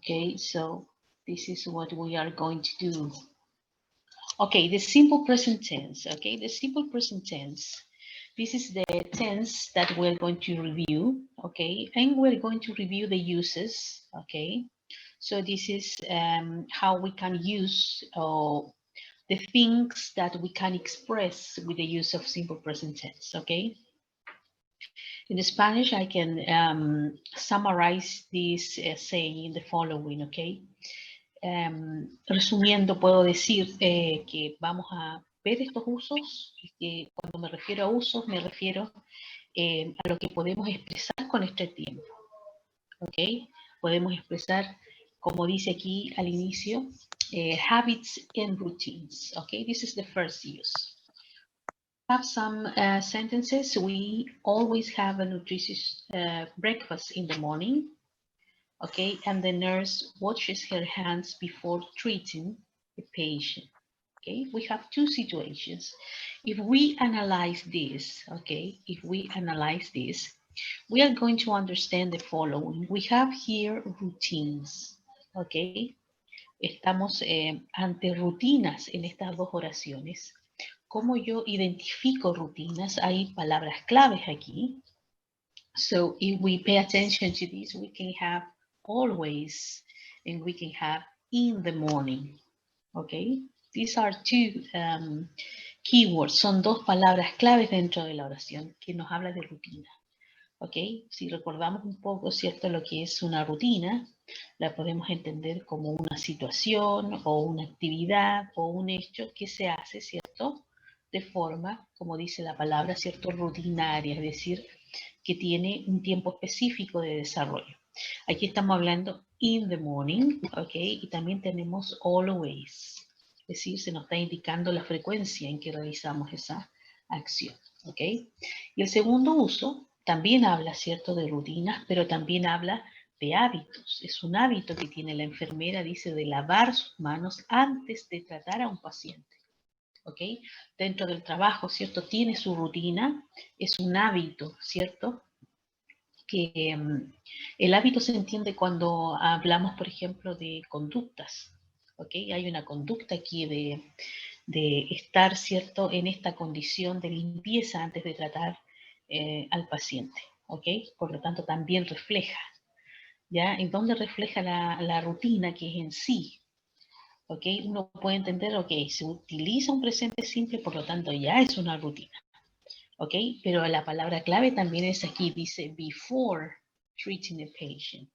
Okay, so this is what we are going to do. Okay, the simple present tense. Okay, the simple present tense. This is the tense that we're going to review. Okay, and we're going to review the uses. Okay, so this is how we can use the things that we can express with the use of simple present tense. Okay. In Spanish, I can summarize this saying in the following. Okay. Resumiendo, puedo decir que vamos a ver estos usos, y que cuando me refiero a usos, me refiero a lo que podemos expresar con este tiempo. ¿Ok? Podemos expresar, como dice aquí al inicio, habits and routines. ¿Ok? This is the first use. Have some sentences. We always have a nutritious breakfast in the morning. Okay, and the nurse washes her hands before treating the patient. Okay, we have two situations. If we analyze this, okay, if we analyze this, we are going to understand the following. We have here routines, okay. Estamos ante rutinas en estas dos oraciones. ¿Cómo yo identifico rutinas? Hay palabras claves aquí. So if we pay attention to this, we can have always, and we can have in the morning. Okay, these are two keywords. Son dos palabras claves dentro de la oración que nos habla de rutina. Ok, si recordamos un poco, ¿cierto? Lo que es una rutina, la podemos entender como una situación o una actividad o un hecho que se hace, ¿cierto? De forma, como dice la palabra, ¿cierto? Rutinaria, es decir, que tiene un tiempo específico de desarrollo. Aquí estamos hablando in the morning, ¿ok? Y también tenemos always, es decir, se nos está indicando la frecuencia en que realizamos esa acción, ¿ok? Y el segundo uso también habla, ¿cierto?, de rutinas, pero también habla de hábitos. Es un hábito que tiene la enfermera, dice, de lavar sus manos antes de tratar a un paciente. ¿Ok? Dentro del trabajo, ¿cierto? Tiene su rutina, es un hábito, ¿cierto? Que el hábito se entiende cuando hablamos, por ejemplo, de conductas, ¿ok? Hay una conducta aquí de estar, ¿cierto?, en esta condición de limpieza antes de tratar al paciente, ¿ok? Por lo tanto, también refleja, ¿ya? ¿En dónde refleja la rutina que es en sí? ¿Ok? Uno puede entender, ok, se utiliza un presente simple, por lo tanto ya es una rutina. ¿Ok? Pero la palabra clave también es aquí, dice before treating a patient.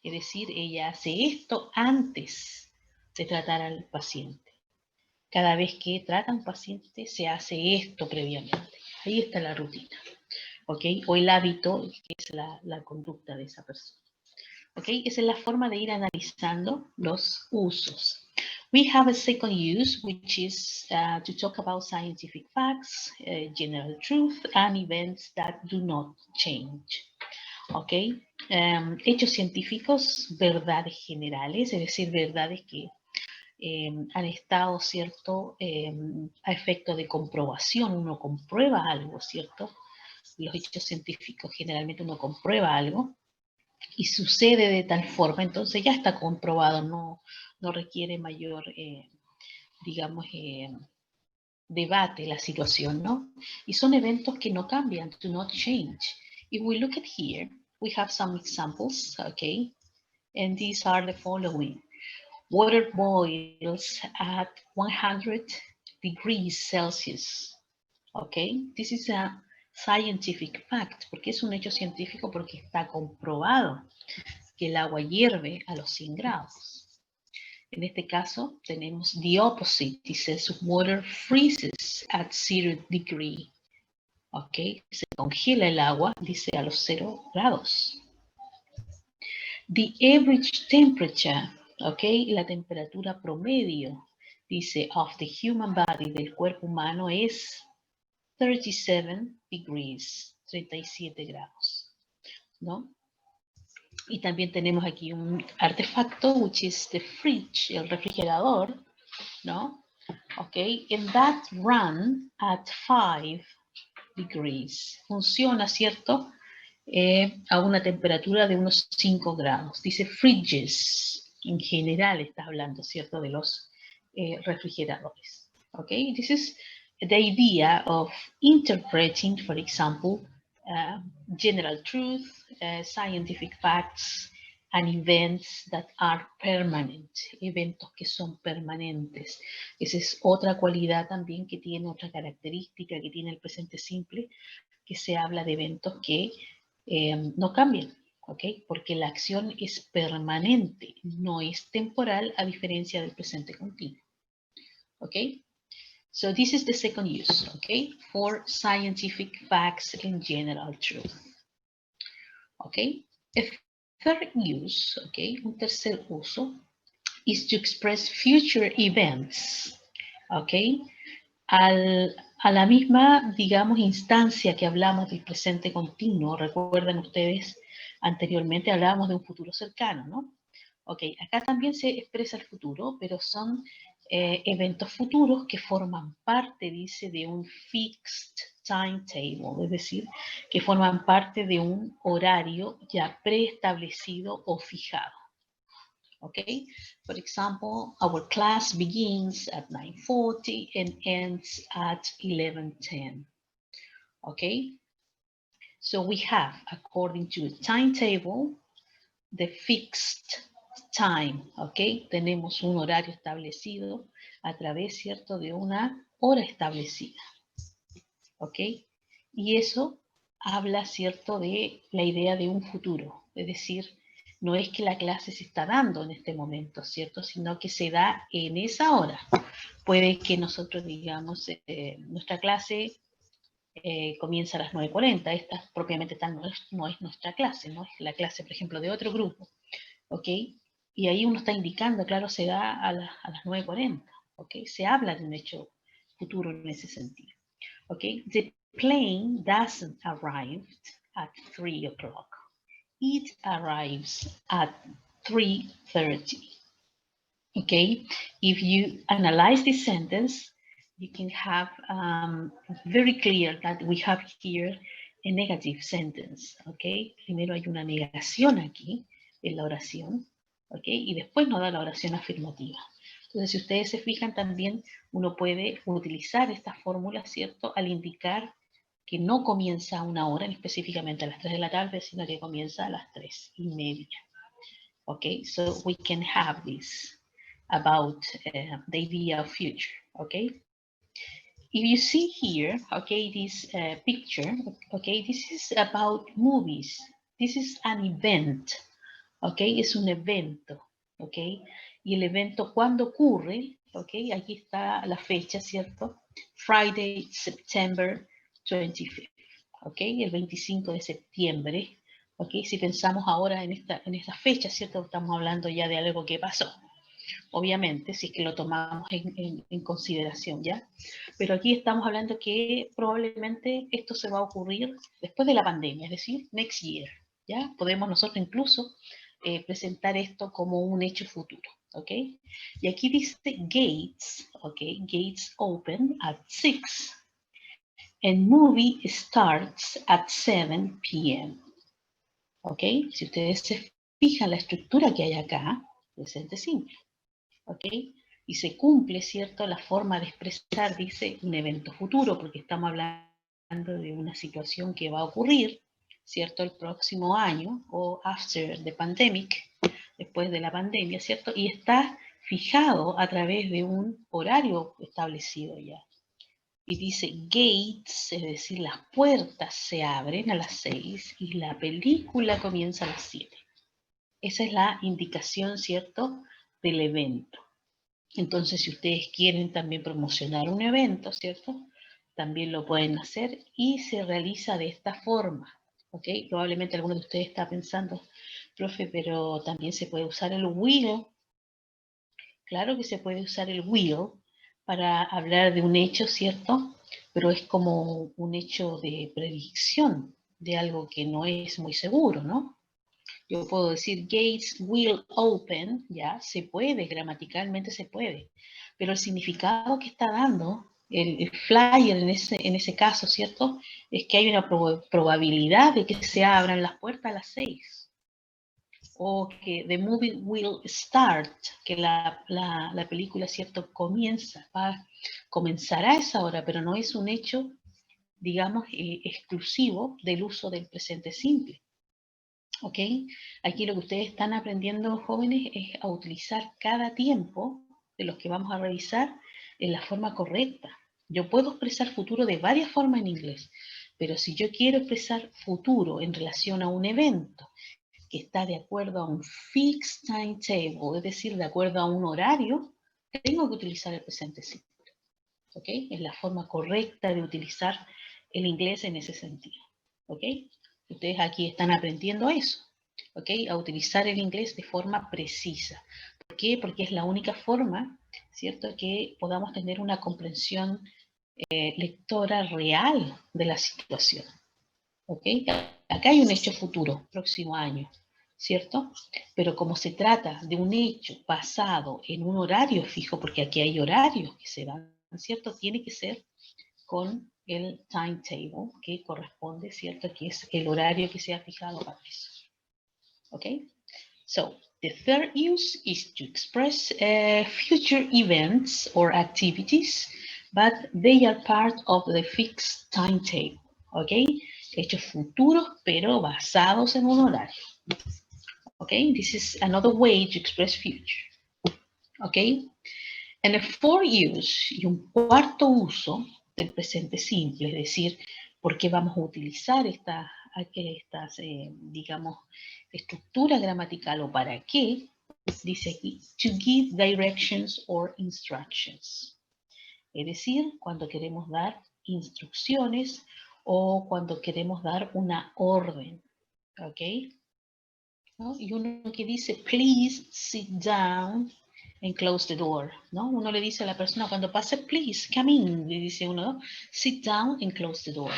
Es decir, ella hace esto antes de tratar al paciente. Cada vez que trata a un paciente se hace esto previamente. Ahí está la rutina. ¿Ok? O el hábito, que es la conducta de esa persona. ¿Ok? Esa es la forma de ir analizando los usos. We have a second use, which is to talk about scientific facts, general truth, and events that do not change. ¿Ok? Hechos científicos, verdades generales, es decir, verdades que han estado, ¿cierto?, a efecto de comprobación. Uno comprueba algo, ¿cierto? Los hechos científicos, generalmente uno comprueba algo y sucede de tal forma, entonces ya está comprobado, no requiere mayor, digamos, debate la situación, ¿no? Y son eventos que no cambian, do not change. If we look at here, we have some examples, okay? And these are the following. Water boils at 100 degrees Celsius, okay? This is a scientific fact, porque es un hecho científico, porque está comprobado que el agua hierve a los 100 grados. En este caso tenemos the opposite, dice water freezes at 0 degree. Ok, se congela el agua, dice a los 0 grados. The average temperature, ok, la temperatura promedio, dice of the human body, del cuerpo humano, es 37 degrees, 37 grados, ¿no? Y también tenemos aquí un artefacto, which is the fridge, el refrigerador, ¿no? Ok, and that run at 5 degrees. Funciona, ¿cierto? A una temperatura de unos 5 grados. Dice fridges, En general está hablando, ¿cierto?, de los refrigeradores. Okay, this is the idea of interpreting, for example, general truth, scientific facts, and events that are permanent, eventos que son permanentes. Esa es otra cualidad también que tiene, otra característica que tiene el presente simple, que se habla de eventos que no cambian, ¿ok? Porque la acción es permanente, no es temporal, a diferencia del presente continuo, ¿ok? So this is the second use, okay, for scientific facts and general truth. Okay, a third use, okay, un tercer uso, is to express future events, okay. A la misma, digamos, instancia que hablamos del presente continuo, recuerdan ustedes, anteriormente hablábamos de un futuro cercano, ¿no? Ok, acá también se expresa el futuro, pero son eventos futuros que forman parte, dice, de un fixed timetable, es decir, que forman parte de un horario ya preestablecido o fijado. Okay, for example, our class begins at 9:40 and ends at 11:10. Okay, so we have, according to the timetable, the fixed time, ¿ok? Tenemos un horario establecido a través, ¿cierto?, de una hora establecida, ¿ok? Y eso habla, ¿cierto?, de la idea de un futuro, es decir, no es que la clase se está dando en este momento, ¿cierto?, sino que se da en esa hora. Puede que nosotros digamos, nuestra clase comienza a las 9:40, esta propiamente tal no es nuestra clase, no es la clase, por ejemplo, de otro grupo. ¿Ok? Y ahí uno está indicando, claro, se da a las 9:40, ¿ok? Se habla de un hecho futuro en ese sentido, ¿ok? The plane doesn't arrive at 3 o'clock. It arrives at 3:30, ¿ok? If you analyze this sentence, you can have very clear that we have here a negative sentence, ¿ok? Primero hay una negación aquí en la oración, ¿ok? Y después nos da la oración afirmativa. Entonces, si ustedes se fijan también, uno puede utilizar esta fórmula, ¿cierto?, al indicar que no comienza a una hora, específicamente a las 3 de la tarde, sino que comienza a las 3:30. ¿Ok? So we can have this about the idea of future, ¿ok? If you see here, okay, this picture, okay, this is about movies. This is an event, okay, es un evento, okay, y el evento cuando ocurre, okay, aquí está la fecha, ¿cierto? Friday, September 25th, okay, el 25 de septiembre, okay, si pensamos ahora en esta fecha, ¿cierto? Estamos hablando ya de algo que pasó. Obviamente, si es que lo tomamos en consideración, ¿ya? Pero aquí estamos hablando que probablemente esto se va a ocurrir después de la pandemia, es decir, next year, ¿ya? Podemos nosotros incluso presentar esto como un hecho futuro, ¿ok? Y aquí dice gates, ¿ok? Gates open at 6 and movie starts at 7 p.m., ¿ok? Si ustedes se fijan la estructura que hay acá, presente simple, ¿ok? Y se cumple, ¿cierto?, la forma de expresar, dice, un evento futuro, porque estamos hablando de una situación que va a ocurrir, ¿cierto?, el próximo año, o after the pandemic, después de la pandemia, ¿cierto? Y está fijado a través de un horario establecido ya. Y dice gates, es decir, las puertas se abren a las 6 y la película comienza a las 7. Esa es la indicación, ¿cierto?, del evento. Entonces, si ustedes quieren también promocionar un evento, ¿cierto?, también lo pueden hacer y se realiza de esta forma, ¿ok? Probablemente alguno de ustedes está pensando, profe, pero también se puede usar el will. Claro que se puede usar el will para hablar de un hecho, ¿cierto? Pero es como un hecho de predicción de algo que no es muy seguro, ¿no? Yo puedo decir gates will open, ya, se puede, gramaticalmente se puede, pero el significado que está dando el flyer en ese caso, ¿cierto?, es que hay una probabilidad de que se abran las puertas a las 6. o que the movie will start, que la película, ¿cierto?, comenzará a esa hora, pero no es un hecho, digamos, exclusivo del uso del presente simple. ¿Ok? Aquí lo que ustedes están aprendiendo, jóvenes, es a utilizar cada tiempo de los que vamos a revisar en la forma correcta. Yo puedo expresar futuro de varias formas en inglés, pero si yo quiero expresar futuro en relación a un evento que está de acuerdo a un fixed timetable, es decir, de acuerdo a un horario, tengo que utilizar el presente simple. ¿Ok? Es la forma correcta de utilizar el inglés en ese sentido. ¿Ok? Ustedes aquí están aprendiendo eso. ¿Ok? A utilizar el inglés de forma precisa. ¿Por qué? Porque es la única forma, ¿cierto?, que podamos tener una comprensión lectora real de la situación. ¿Ok? Acá hay un hecho futuro, próximo año, ¿cierto? Pero como se trata de un hecho basado en un horario fijo, porque aquí hay horarios que se dan, ¿cierto? Tiene que ser con el timetable que corresponde, ¿cierto? Que es el horario que se ha fijado para eso. ¿Ok? So, the third use is to express future events or activities, but they are part of the fixed timetable. ¿Ok? Hechos futuros, pero basados en un horario. Okay, this is another way to express future. Okay, and a fourth use, y un cuarto uso del presente simple, es decir, por qué vamos a utilizar estas digamos, estructura gramatical o para qué, dice aquí, to give directions or instructions. Es decir, cuando queremos dar instrucciones o cuando queremos dar una orden. ¿Ok? ¿No? Y uno que dice, please sit down and close the door, ¿no? Uno le dice a la persona cuando pase, please come in, le dice uno, ¿no? Sit down and close the door.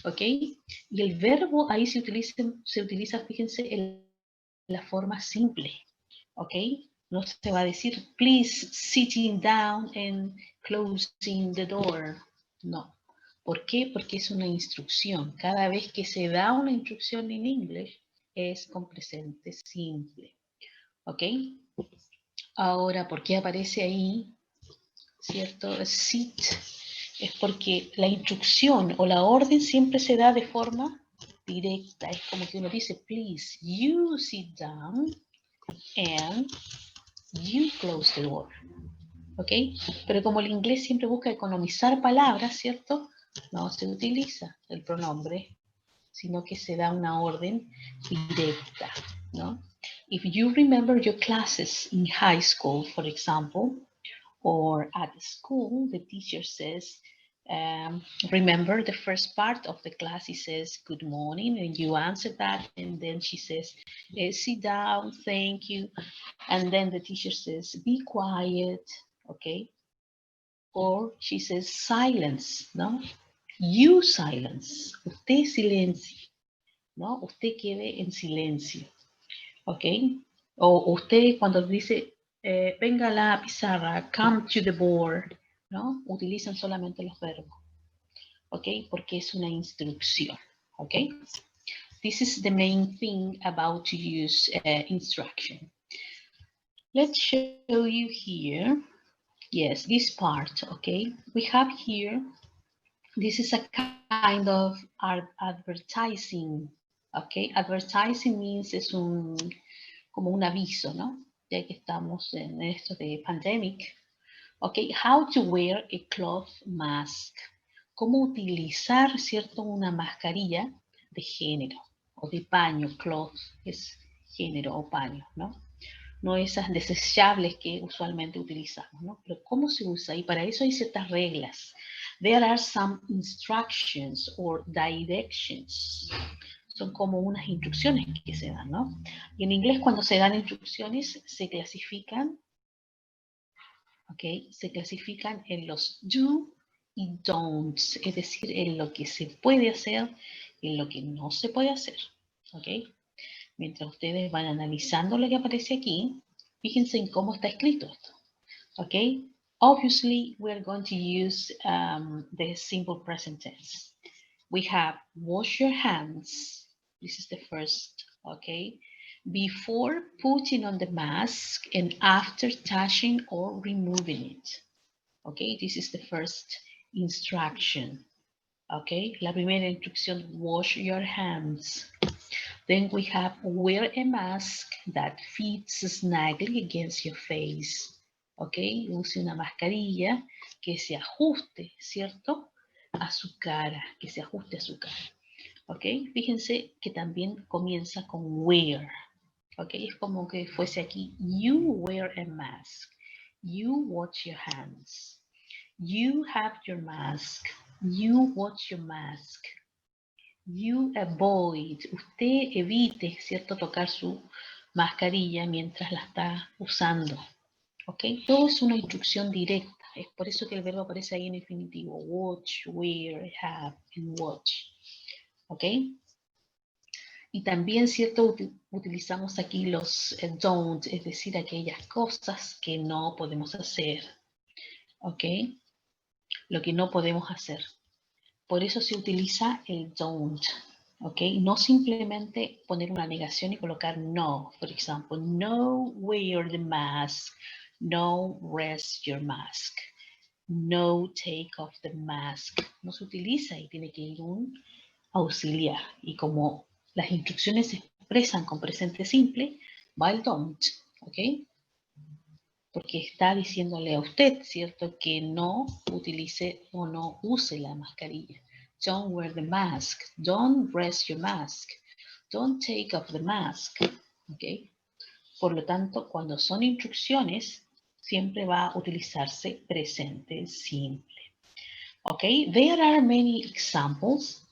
¿Ok? Y el verbo ahí se utiliza, fíjense, en la forma simple. ¿Ok? No se va a decir, please sitting down and closing the door. No. ¿Por qué? Porque es una instrucción. Cada vez que se da una instrucción en inglés, es con presente simple. ¿Ok? Ahora, ¿por qué aparece ahí? ¿Cierto? Sit. Es porque la instrucción o la orden siempre se da de forma directa. Es como que uno dice, please, you sit down and you close the door. ¿Ok? Pero como el inglés siempre busca economizar palabras, ¿cierto? No se utiliza el pronombre, sino que se da una orden directa, ¿no? If you remember your classes in high school, for example, or at school, the teacher says, remember the first part of the class, he says, good morning, and you answer that, and then she says, sit down, thank you, and then the teacher says, be quiet, okay? Or she says, silence, ¿no? You silence, usted silencie, ¿no? Usted quede en silencio, ¿ok? O usted cuando dice, venga a la pizarra, come to the board, ¿no? Utilizan solamente los verbos, ¿ok? Porque es una instrucción, ¿ok? This is the main thing about to use instruction. Let's show you here. Yes, this part, okay? We have here, this is a kind of advertising, okay? Advertising means es como un aviso, ¿no? Ya que estamos en esto de pandemic. Okay, how to wear a cloth mask. Cómo utilizar, ¿cierto? Una mascarilla de género o de paño, cloth es género o paño, ¿no? No esas desechables que usualmente utilizamos, ¿no? Pero cómo se usa, y para eso hay ciertas reglas. There are some instructions or directions. Son como unas instrucciones que se dan, ¿no? Y en inglés cuando se dan instrucciones se clasifican, ¿ok? Se clasifican en los do y don'ts, es decir, en lo que se puede hacer y en lo que no se puede hacer, ¿ok? Mientras ustedes van analizando lo que aparece aquí, fíjense en cómo está escrito esto. Okay? Obviously, we're going to use the simple present tense. We have wash your hands. This is the first, okay? before putting on the mask and after touching or removing it. Okay, this is the first instruction. Okay, la primera instrucción, wash your hands. Then we have wear a mask that fits snugly against your face. Okay, use una mascarilla que se ajuste, ¿cierto? A su cara, que se ajuste a su cara. Ok, fíjense que también comienza con wear. Ok, es como que fuese aquí, you wear a mask. You wash your hands. You have your mask. You wash your mask. You avoid. Usted evite, ¿cierto?, tocar su mascarilla mientras la está usando. ¿Ok? Todo es una instrucción directa. Es por eso que el verbo aparece ahí en infinitivo. Watch, wear, have, and watch. ¿Ok? Y también, ¿cierto?, utilizamos aquí los don't, es decir, aquellas cosas que no podemos hacer. ¿Ok? Lo que no podemos hacer. Por eso se utiliza el don't. ¿Ok? No simplemente poner una negación y colocar no. Por ejemplo, no wear the mask. No rest your mask. No take off the mask. No se utiliza y tiene que ir un auxiliar. Y como las instrucciones se expresan con presente simple, va el don't. ¿Ok? Porque está diciéndole a usted, ¿cierto?, que no utilice o no use la mascarilla. Don't wear the mask. Don't rest your mask. Don't take off the mask. ¿Ok? Por lo tanto, cuando son instrucciones, siempre va a utilizarse presente simple. Okay, there are many examples.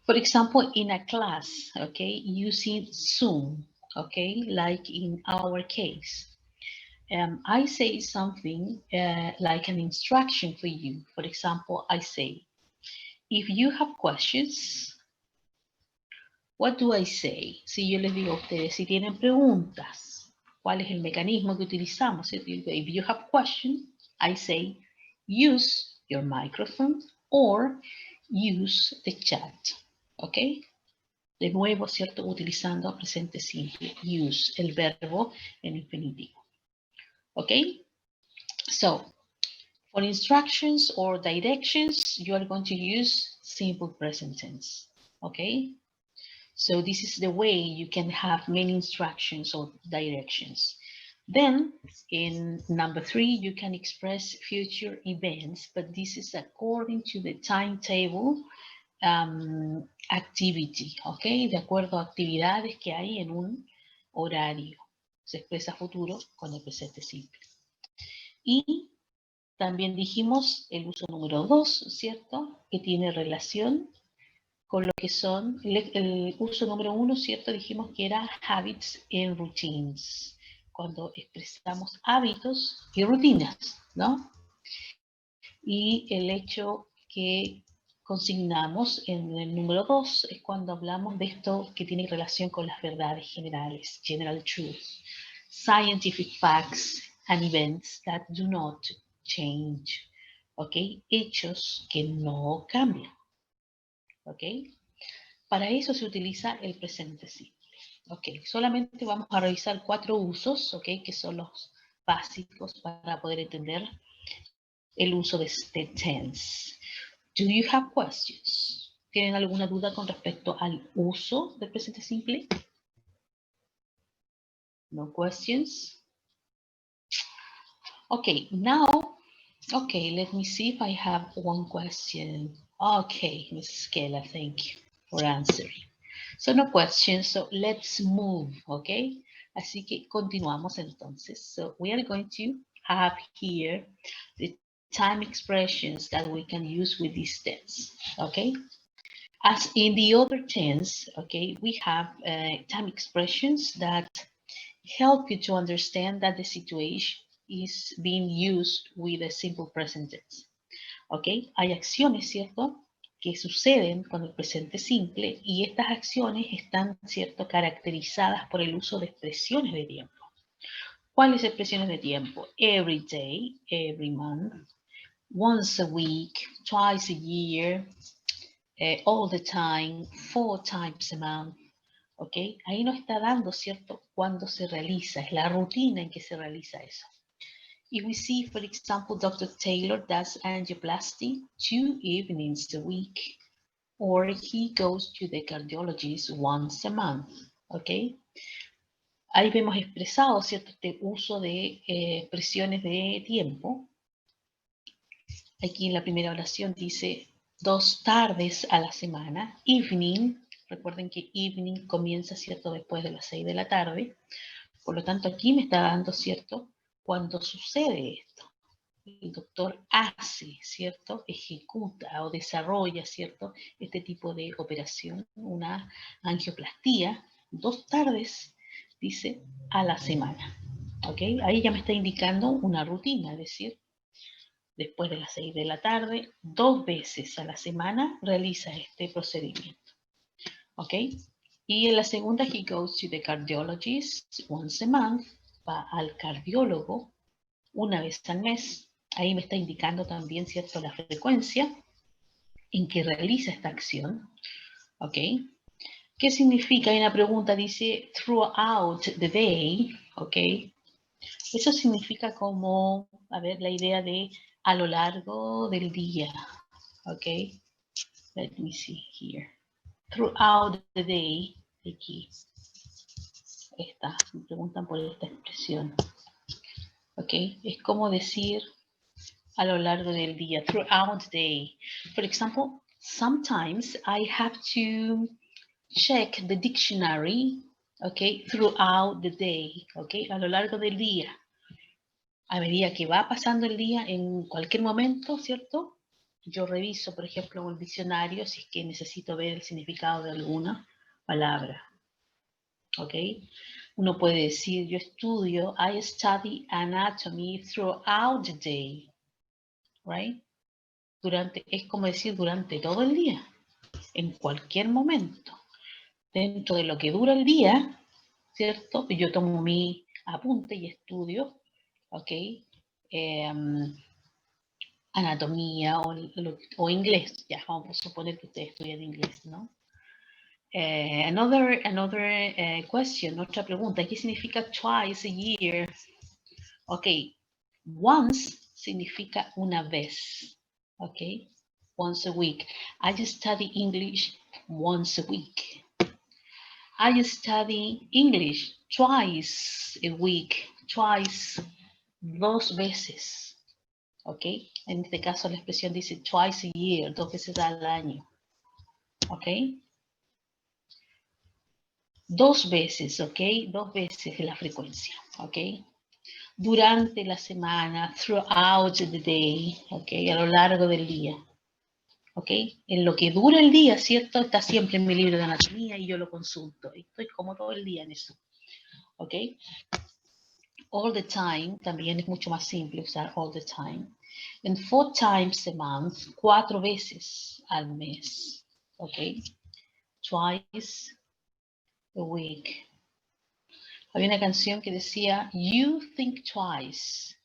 For example, in a class, okay, using Zoom, okay, like in our case. I say something like an instruction for you. For example, I say, if you have questions, what do I say? Si yo les digo a ustedes, si tienen preguntas, ¿cuál es el mecanismo que utilizamos? If you have questions, I say, use your microphone or use the chat. ¿Ok? De nuevo, ¿cierto? Utilizando presente simple. Use, el verbo en infinitivo. ¿Ok? So, for instructions or directions, you are going to use simple present tense. Okay? So this is the way you can have many instructions or directions. Then, in number 3, you can express future events, but this is according to the timetable activity, okay? De acuerdo a actividades que hay en un horario. Se expresa futuro con el presente simple. Y también dijimos el uso número 2, ¿cierto? Que tiene relación con lo que son, el uso número 1, ¿cierto? Dijimos que era habits and routines, cuando expresamos hábitos y rutinas, ¿no? Y el hecho que consignamos en el número 2 es cuando hablamos de esto que tiene relación con las verdades generales, general truths, scientific facts and events that do not change, ¿ok? Hechos que no cambian, ¿ok? Para eso se utiliza el presente simple. Ok, solamente vamos a revisar 4 usos, ok, que son los básicos para poder entender el uso de este tense. Do you have questions? ¿Tienen alguna duda con respecto al uso del presente simple? No questions? Okay, now, okay, let me see if I have one question. Okay, Mrs. Keller, thank you for answering. So no questions, so let's move, okay? Así que continuamos entonces. So we are going to have here the time expressions that we can use with this tense, okay? As in the other tense, okay, we have time expressions that help you to understand that the situation is being used with a simple present tense. ¿Ok? Hay acciones, ¿cierto?, que suceden con el presente simple y estas acciones están, ¿cierto?, caracterizadas por el uso de expresiones de tiempo. ¿Cuáles expresiones de tiempo? Every day, every month, once a week, twice a year, all the time, 4 times a month, ¿Ok? Ahí nos está dando, ¿cierto?, cuándo se realiza, es la rutina en que se realiza eso. If we see, for example, Dr. Taylor does angioplasty 2 evenings a week, or he goes to the cardiologist once a month, ¿ok? Ahí vemos expresado, ¿cierto?, este uso de expresiones de tiempo. Aquí en la primera oración dice 2 tardes a la semana, evening. Recuerden que evening comienza, ¿cierto?, después de las 6 de la tarde. Por lo tanto, aquí me está dando, ¿cierto?, cuando sucede esto. El doctor hace, ¿cierto?, ejecuta o desarrolla, ¿cierto?, este tipo de operación, una angioplastía, 2 tardes, dice, a la semana. ¿Ok? Ahí ya me está indicando una rutina, es decir, después de las 6 de la tarde, 2 veces a la semana realiza este procedimiento. ¿Ok? Y en la segunda, he goes to the cardiologist once a month, va al cardiólogo una vez al mes. Ahí me está indicando también, ¿cierto?, la frecuencia en que realiza esta acción. ¿Ok? ¿Qué significa? Hay una pregunta, dice, throughout the day. ¿Ok? Eso significa como, a ver, la idea de a lo largo del día. ¿Ok? Let me see here. Throughout the day. Aquí. Esta. Me preguntan por esta expresión. ¿Ok? Es como decir a lo largo del día, throughout the day. For example, sometimes I have to check the dictionary, okay, throughout the day, okay, a lo largo del día. A medida que va pasando el día, en cualquier momento, ¿cierto? Yo reviso, por ejemplo, el diccionario si es que necesito ver el significado de alguna palabra, ¿ok? Uno puede decir, yo estudio, I study anatomy throughout the day, right? Es como decir durante todo el día, en cualquier momento. Dentro de lo que dura el día, ¿cierto? Yo tomo mi apunte y estudio, ¿ok? Anatomía o inglés, ya vamos a suponer que ustedes estudian inglés, ¿no? Another question, otra pregunta, ¿qué significa twice a year? Ok, once significa una vez, ok, once a week. I study English once a week. I study English twice a week, twice, 2 veces, ok. En este caso la expresión dice twice a year, 2 veces al año, ok. 2 veces, ok, 2 veces de la frecuencia, ok. Durante la semana, throughout the day, ok, a lo largo del día, ok. En lo que dura el día, ¿cierto? Está siempre en mi libro de anatomía y yo lo consulto. Estoy como todo el día en eso, ok. All the time, también es mucho más simple usar all the time. And 4 times a month, 4 veces al mes, ok. Twice a week. Había una canción que decía, You Think Twice.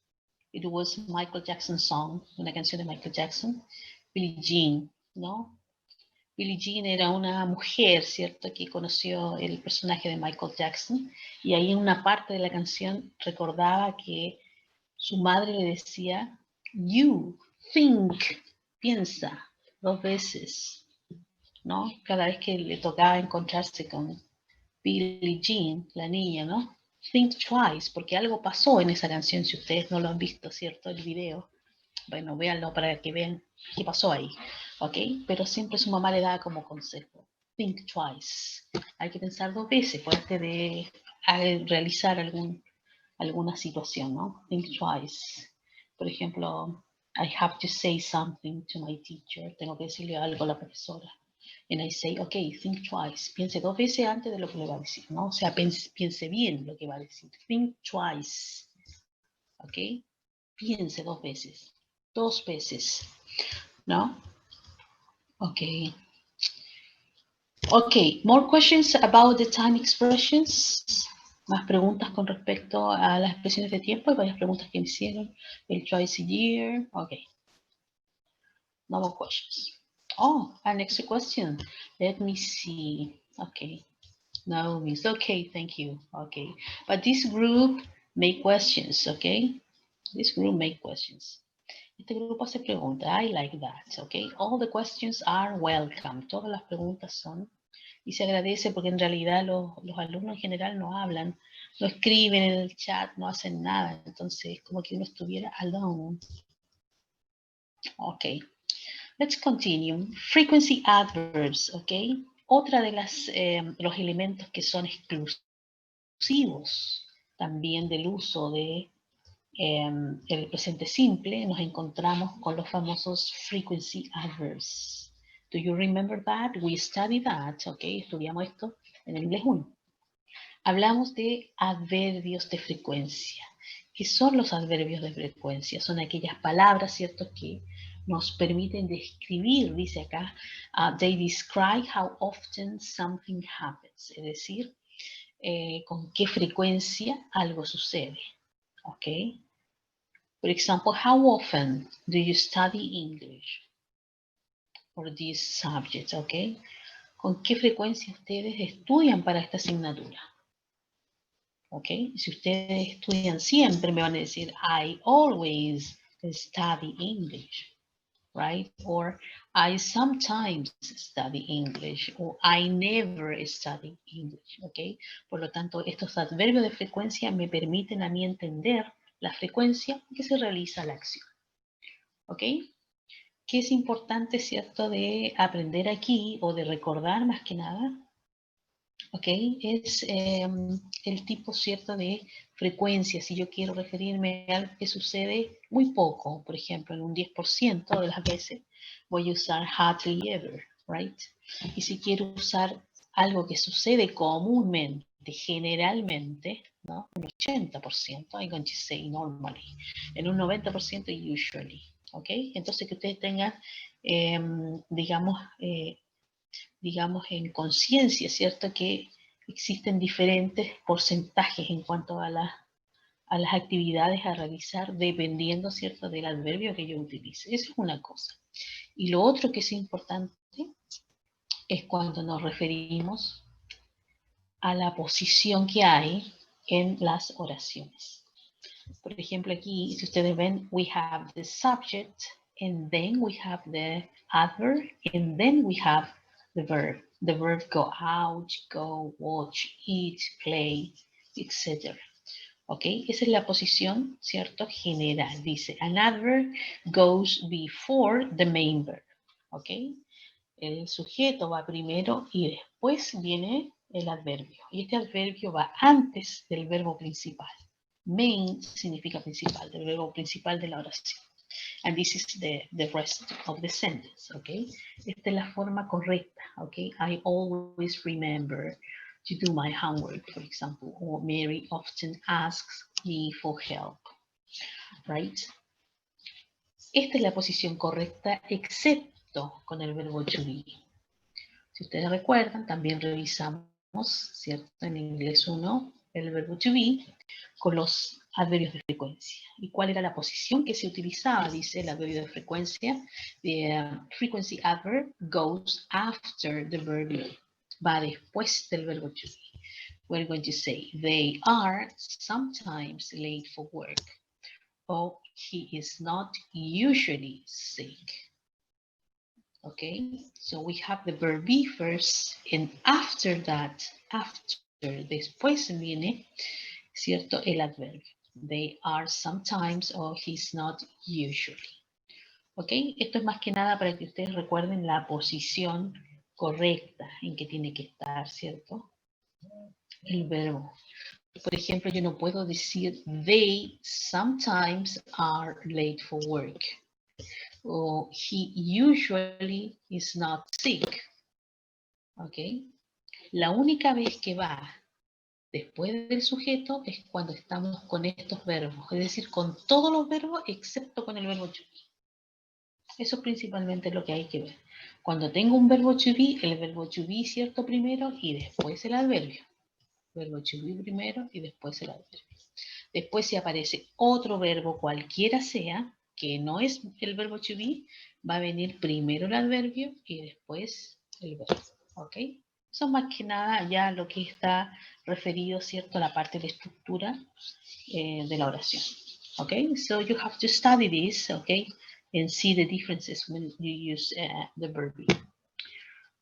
It was Michael Jackson's song, una canción de Michael Jackson, Billie Jean, ¿no? Billie Jean era una mujer, ¿cierto?, que conoció el personaje de Michael Jackson, y ahí en una parte de la canción recordaba que su madre le decía, you think, piensa 2 veces, ¿no? Cada vez que le tocaba encontrarse con Billie Jean, la niña, ¿no? Think twice, porque algo pasó en esa canción, si ustedes no lo han visto, ¿cierto? El video. Bueno, véanlo para que vean qué pasó ahí, ¿ok? Pero siempre su mamá le daba como consejo. Think twice. Hay que pensar 2 veces antes de realizar alguna situación, ¿no? Think twice. Por ejemplo, I have to say something to my teacher. Tengo que decirle algo a la profesora. And I say, okay, think twice. Piense 2 veces antes de lo que le va a decir, ¿no? O sea, piense bien lo que va a decir. Think twice. ¿Ok? Piense 2 veces. 2 veces. ¿No? Okay. Okay, more questions about the time expressions. Más preguntas con respecto a las expresiones de tiempo. Hay varias preguntas que me hicieron. El twice a year. Okay. No more questions. Oh, our next question. Let me see. Okay. No means okay, thank you. Okay. But this group make questions, okay? This group make questions. Este grupo hace preguntas. I like that, okay? All the questions are welcome. Todas las preguntas son. Y se agradece porque en realidad los alumnos en general no hablan, no escriben en el chat, no hacen nada. Entonces, como que uno estuviera alone. Okay. Let's continue. Frequency adverbs, okay? Otra de los elementos que son exclusivos también del uso de el presente simple, nos encontramos con los famosos frequency adverbs. Do you remember that? We studied that, okay? Estudiamos esto en el inglés 1. Hablamos de adverbios de frecuencia. ¿Qué son los adverbios de frecuencia? Son aquellas palabras, ¿cierto?, que nos permiten describir, dice acá, they describe how often something happens, es decir, con qué frecuencia algo sucede, ¿ok? For example, how often do you study English? For this subject, ¿ok? ¿Con qué frecuencia ustedes estudian para esta asignatura? ¿Ok? Si ustedes estudian siempre, me van a decir, I always study English, right? Or I sometimes study English, or I never study English, ¿ok? Por lo tanto, estos adverbios de frecuencia me permiten a mí entender la frecuencia en que se realiza la acción, ¿ok? ¿Qué es importante, cierto, de aprender aquí o de recordar más que nada? ¿Ok? Es el tipo, cierto, de frecuencia. Si yo quiero referirme a algo que sucede muy poco, por ejemplo, en un 10% de las veces, voy a usar hardly ever, right? Y si quiero usar algo que sucede comúnmente, generalmente, ¿no? Un 80%, I'm going to say normally. En un 90%, usually. ¿Ok? Entonces que ustedes tengan, digamos, en conciencia, ¿cierto?, que existen diferentes porcentajes en cuanto a las actividades a realizar dependiendo, ¿cierto?, del adverbio que yo utilice. Eso es una cosa. Y lo otro que es importante es cuando nos referimos a la posición que hay en las oraciones. Por ejemplo, aquí, si ustedes ven, we have the subject, and then we have the adverb, and then we have the verb. The verb go out, go, watch, eat, play, etc. ¿Ok? Esa es la posición, ¿cierto?, general. Dice, an adverb goes before the main verb. ¿Ok? El sujeto va primero y después viene el adverbio. Y este adverbio va antes del verbo principal. Main significa principal, del verbo principal de la oración. And this is the rest of the sentence, okay? Esta es la forma correcta, okay? I always remember to do my homework, for example, or Mary often asks me for help, right? Esta es la posición correcta, excepto con el verbo to be. Si ustedes recuerdan, también revisamos, ¿cierto?, en inglés 1, el verbo to be, con los adverbios de frecuencia. ¿Y cuál era la posición que se utilizaba? Dice el adverbio de frecuencia. The frequency adverb goes after the verb be. Va después del verbo to be. We're going to say, they are sometimes late for work. Or he is not usually sick. Okay, so we have the verb be first, and after that, después viene, ¿cierto?, el adverbio. They are sometimes, or he's not usually. Ok, esto es más que nada para que ustedes recuerden la posición correcta en que tiene que estar, ¿cierto?, el verbo. Por ejemplo, yo no puedo decir they sometimes are late for work. O he usually is not sick. ¿Ok? La única vez que va después del sujeto es cuando estamos con estos verbos, es decir, con todos los verbos excepto con el verbo to be. Eso es principalmente lo que hay que ver. Cuando tengo un verbo to be, el verbo to be, ¿cierto?, primero y después el adverbio. Verbo to be primero y después el adverbio. Después si aparece otro verbo, cualquiera sea, que no es el verbo to be, va a venir primero el adverbio y después el verbo. ¿Ok? Eso más que nada ya lo que está referido, ¿cierto?, a la parte de estructura de la oración. Okay, so you have to study this, okay, and see the differences when you use the verb be.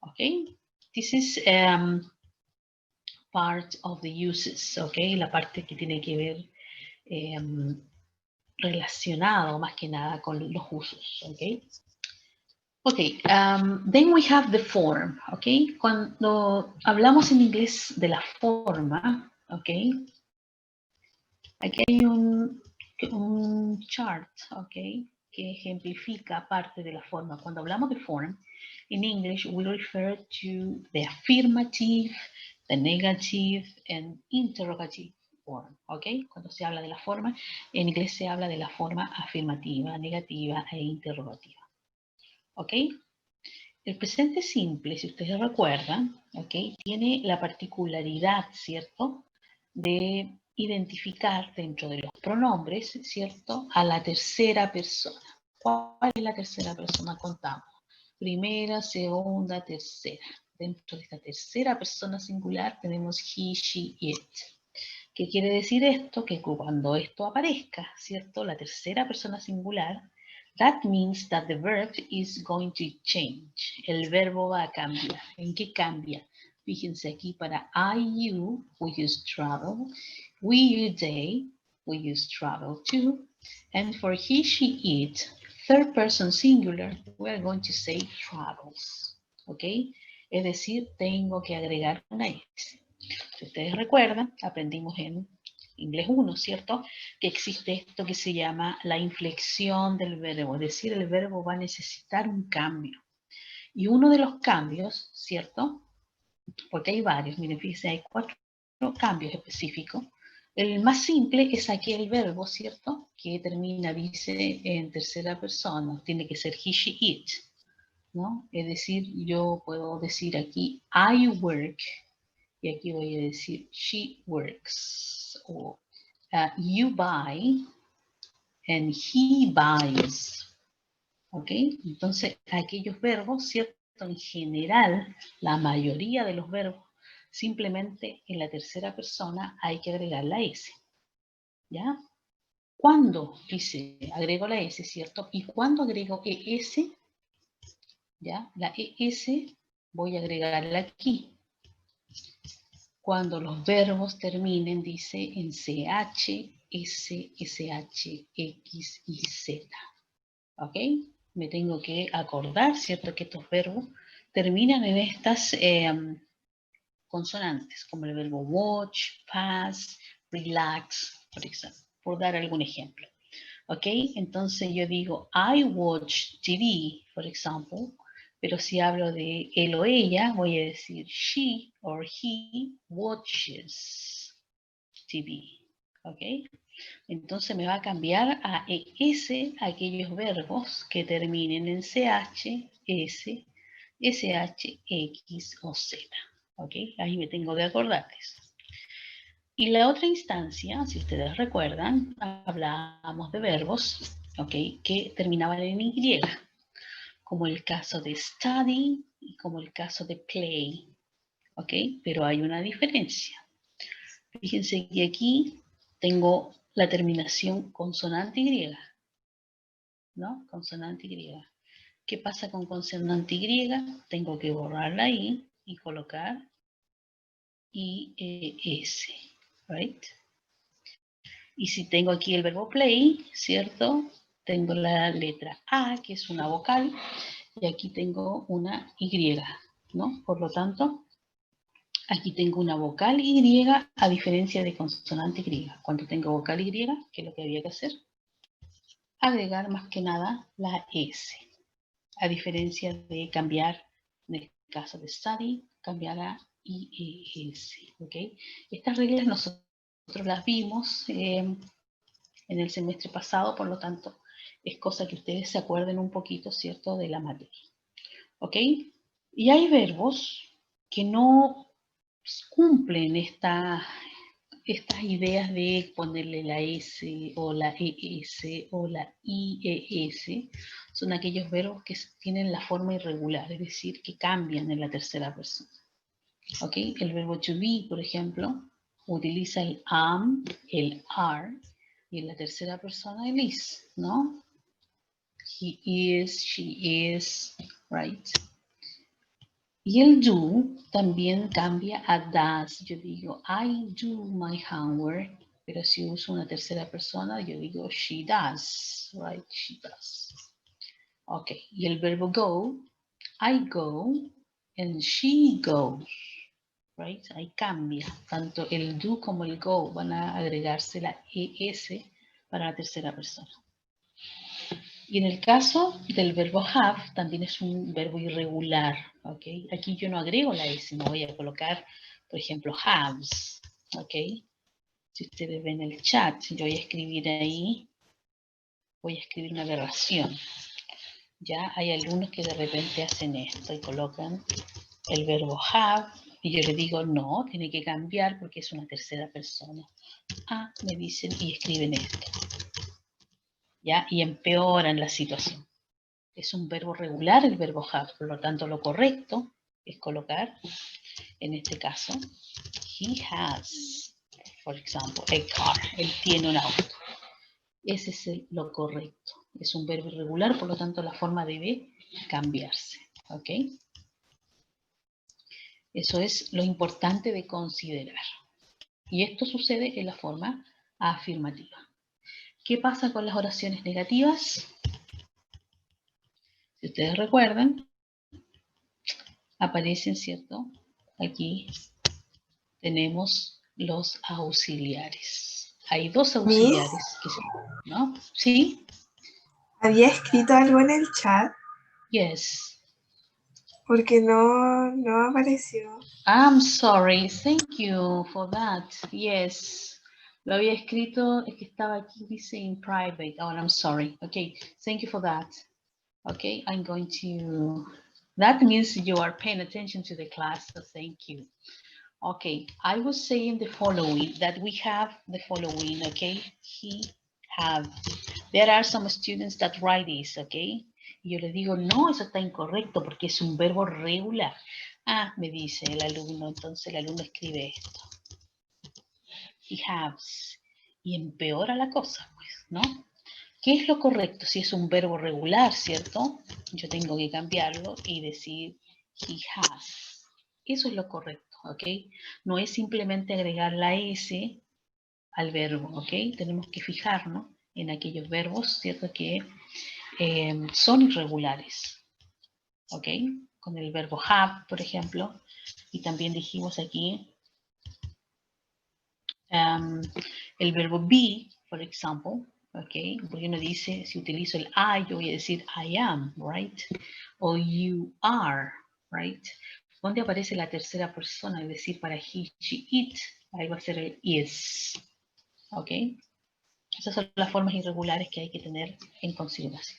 Okay, this is part of the uses, okay, la parte que tiene que ver relacionado más que nada con los usos, okay. Okay, then we have the form, okay. Cuando hablamos en inglés de la forma, okay, aquí hay un chart, okay, que ejemplifica parte de la forma. Cuando hablamos de form, in English we refer to the affirmative, the negative, and interrogative form, okay. Cuando se habla de la forma, en inglés se habla de la forma afirmativa, negativa e interrogativa, okay. El presente simple, si ustedes recuerdan, ¿okay?, tiene la particularidad, ¿cierto?, de identificar dentro de los pronombres, ¿cierto?, a la tercera persona. ¿Cuál es la tercera persona? Contamos. Primera, segunda, tercera. Dentro de esta tercera persona singular tenemos he, she, it. ¿Qué quiere decir esto? Que cuando esto aparezca, ¿cierto?, la tercera persona singular, that means that the verb is going to change. El verbo va a cambiar. ¿En qué cambia? Fíjense aquí para I, you, we use travel. We, you, they, we use travel too. And for he, she, it, third person singular, we are going to say travels. ¿Ok? Es decir, tengo que agregar una S. Si ustedes recuerdan, aprendimos en Inglés 1, ¿cierto?, que existe esto que se llama la inflexión del verbo, es decir, el verbo va a necesitar un cambio. Y uno de los cambios, ¿cierto?, porque hay varios, miren, fíjense, hay 4 cambios específicos. El más simple es aquel verbo, ¿cierto?, que termina, dice, en tercera persona, tiene que ser he, she, it, ¿no? Es decir, yo puedo decir aquí, I work, y aquí voy a decir she works, o you buy, and he buys. ¿Ok? Entonces, aquellos verbos, ¿cierto? En general, la mayoría de los verbos, simplemente en la tercera persona hay que agregar la S. ¿Ya? ¿Cuándo dice agrego la S, ¿cierto? Y cuando agrego ES, ¿ya? La ES voy a agregarla aquí. Cuando los verbos terminen, dice, en CH, S, SH, X y Z. ¿Ok? Me tengo que acordar, ¿cierto?, que estos verbos terminan en estas consonantes, como el verbo watch, pass, relax, por ejemplo, por dar algún ejemplo. ¿Ok? Entonces yo digo, I watch TV, por ejemplo, pero si hablo de él o ella, voy a decir she or he watches TV. ¿Ok? Entonces me va a cambiar a ES aquellos verbos que terminen en CH, S, SH, X o Z. ¿Ok? Ahí me tengo que acordar de eso. Y la otra instancia, si ustedes recuerdan, hablábamos de verbos, ¿ok?, que terminaban en Y, como el caso de study y como el caso de play. ¿Ok? Pero hay una diferencia. Fíjense que aquí tengo la terminación consonante Y, ¿no? Consonante Y. ¿Qué pasa con consonante Y? Tengo que borrarla ahí y colocar IES, ¿right? Y si tengo aquí el verbo play, ¿cierto? Tengo la letra A, que es una vocal, y aquí tengo una Y, ¿no? Por lo tanto, aquí tengo una vocal Y a diferencia de consonante Y. Cuando tengo vocal Y, ¿qué es lo que había que hacer? Agregar más que nada la S. A diferencia de cambiar, en el caso de study, cambiar a IES. ¿Ok? Estas reglas nosotros las vimos en el semestre pasado, por lo tanto, es cosa que ustedes se acuerden un poquito, ¿cierto?, de la materia. ¿Ok? Y hay verbos que no cumplen estas ideas de ponerle la S o la ES o la IES. Son aquellos verbos que tienen la forma irregular, es decir, que cambian en la tercera persona. ¿Ok? El verbo to be, por ejemplo, utiliza el am, el are, y en la tercera persona el is, ¿no? He is, she is, right? Y el do también cambia a does. Yo digo, I do my homework, pero si uso una tercera persona, yo digo, she does, right? She does. Ok, y el verbo go, I go and she goes, right? Ahí cambia. Tanto el do como el go van a agregarse la ES para la tercera persona. Y en el caso del verbo have, también es un verbo irregular, ¿ok? Aquí yo no agrego la S, no voy a colocar, por ejemplo, haves, ¿ok? Si ustedes ven el chat, yo voy a escribir ahí, voy a escribir una aberración. Ya hay algunos que de repente hacen esto y colocan el verbo have, y yo le digo, no, tiene que cambiar porque es una tercera persona. Ah, me dicen y escriben esto, ¿ya? Y empeoran la situación. Es un verbo regular el verbo have, por lo tanto lo correcto es colocar, en este caso, he has, por ejemplo, a car, él tiene un auto. Ese es lo correcto. Es un verbo irregular, por lo tanto la forma debe cambiarse, ¿ok? Eso es lo importante de considerar. Y esto sucede en la forma afirmativa. ¿Qué pasa con las oraciones negativas? Si ustedes recuerdan, aparecen, ¿cierto? Aquí tenemos los auxiliares. Hay dos Miss, auxiliares, ¿no? ¿Sí? había escrito algo en el chat Yes. porque no apareció. I'm sorry. Thank you for that. Yes. Lo había escrito, es que estaba aquí, dice in private. Oh, I'm sorry. Okay. Thank you for that. Okay. I'm going to, that means you are paying attention to the class, so thank you. Okay, I was saying the following, that we have the following, okay? He have. There are some students that write this, okay? Y yo le digo, no, eso está incorrecto porque es un verbo regular. Ah, me dice el alumno, entonces el alumno escribe esto. He has. Y empeora la cosa, pues, ¿no? ¿Qué es lo correcto? Si es un verbo regular, ¿cierto? Yo tengo que cambiarlo y decir he has. Eso es lo correcto, ¿ok? No es simplemente agregar la S al verbo, ¿ok? Tenemos que fijarnos en aquellos verbos, ¿cierto? Que son irregulares, ¿ok? Con el verbo have, por ejemplo, y también dijimos aquí el verbo be, por ejemplo, ¿ok? Porque uno dice, si utilizo el I, yo voy a decir I am, right? O you are, right? ¿Dónde aparece la tercera persona? Es decir, para he, she, it, ahí va a ser el is, ¿ok? Esas son las formas irregulares que hay que tener en consideración.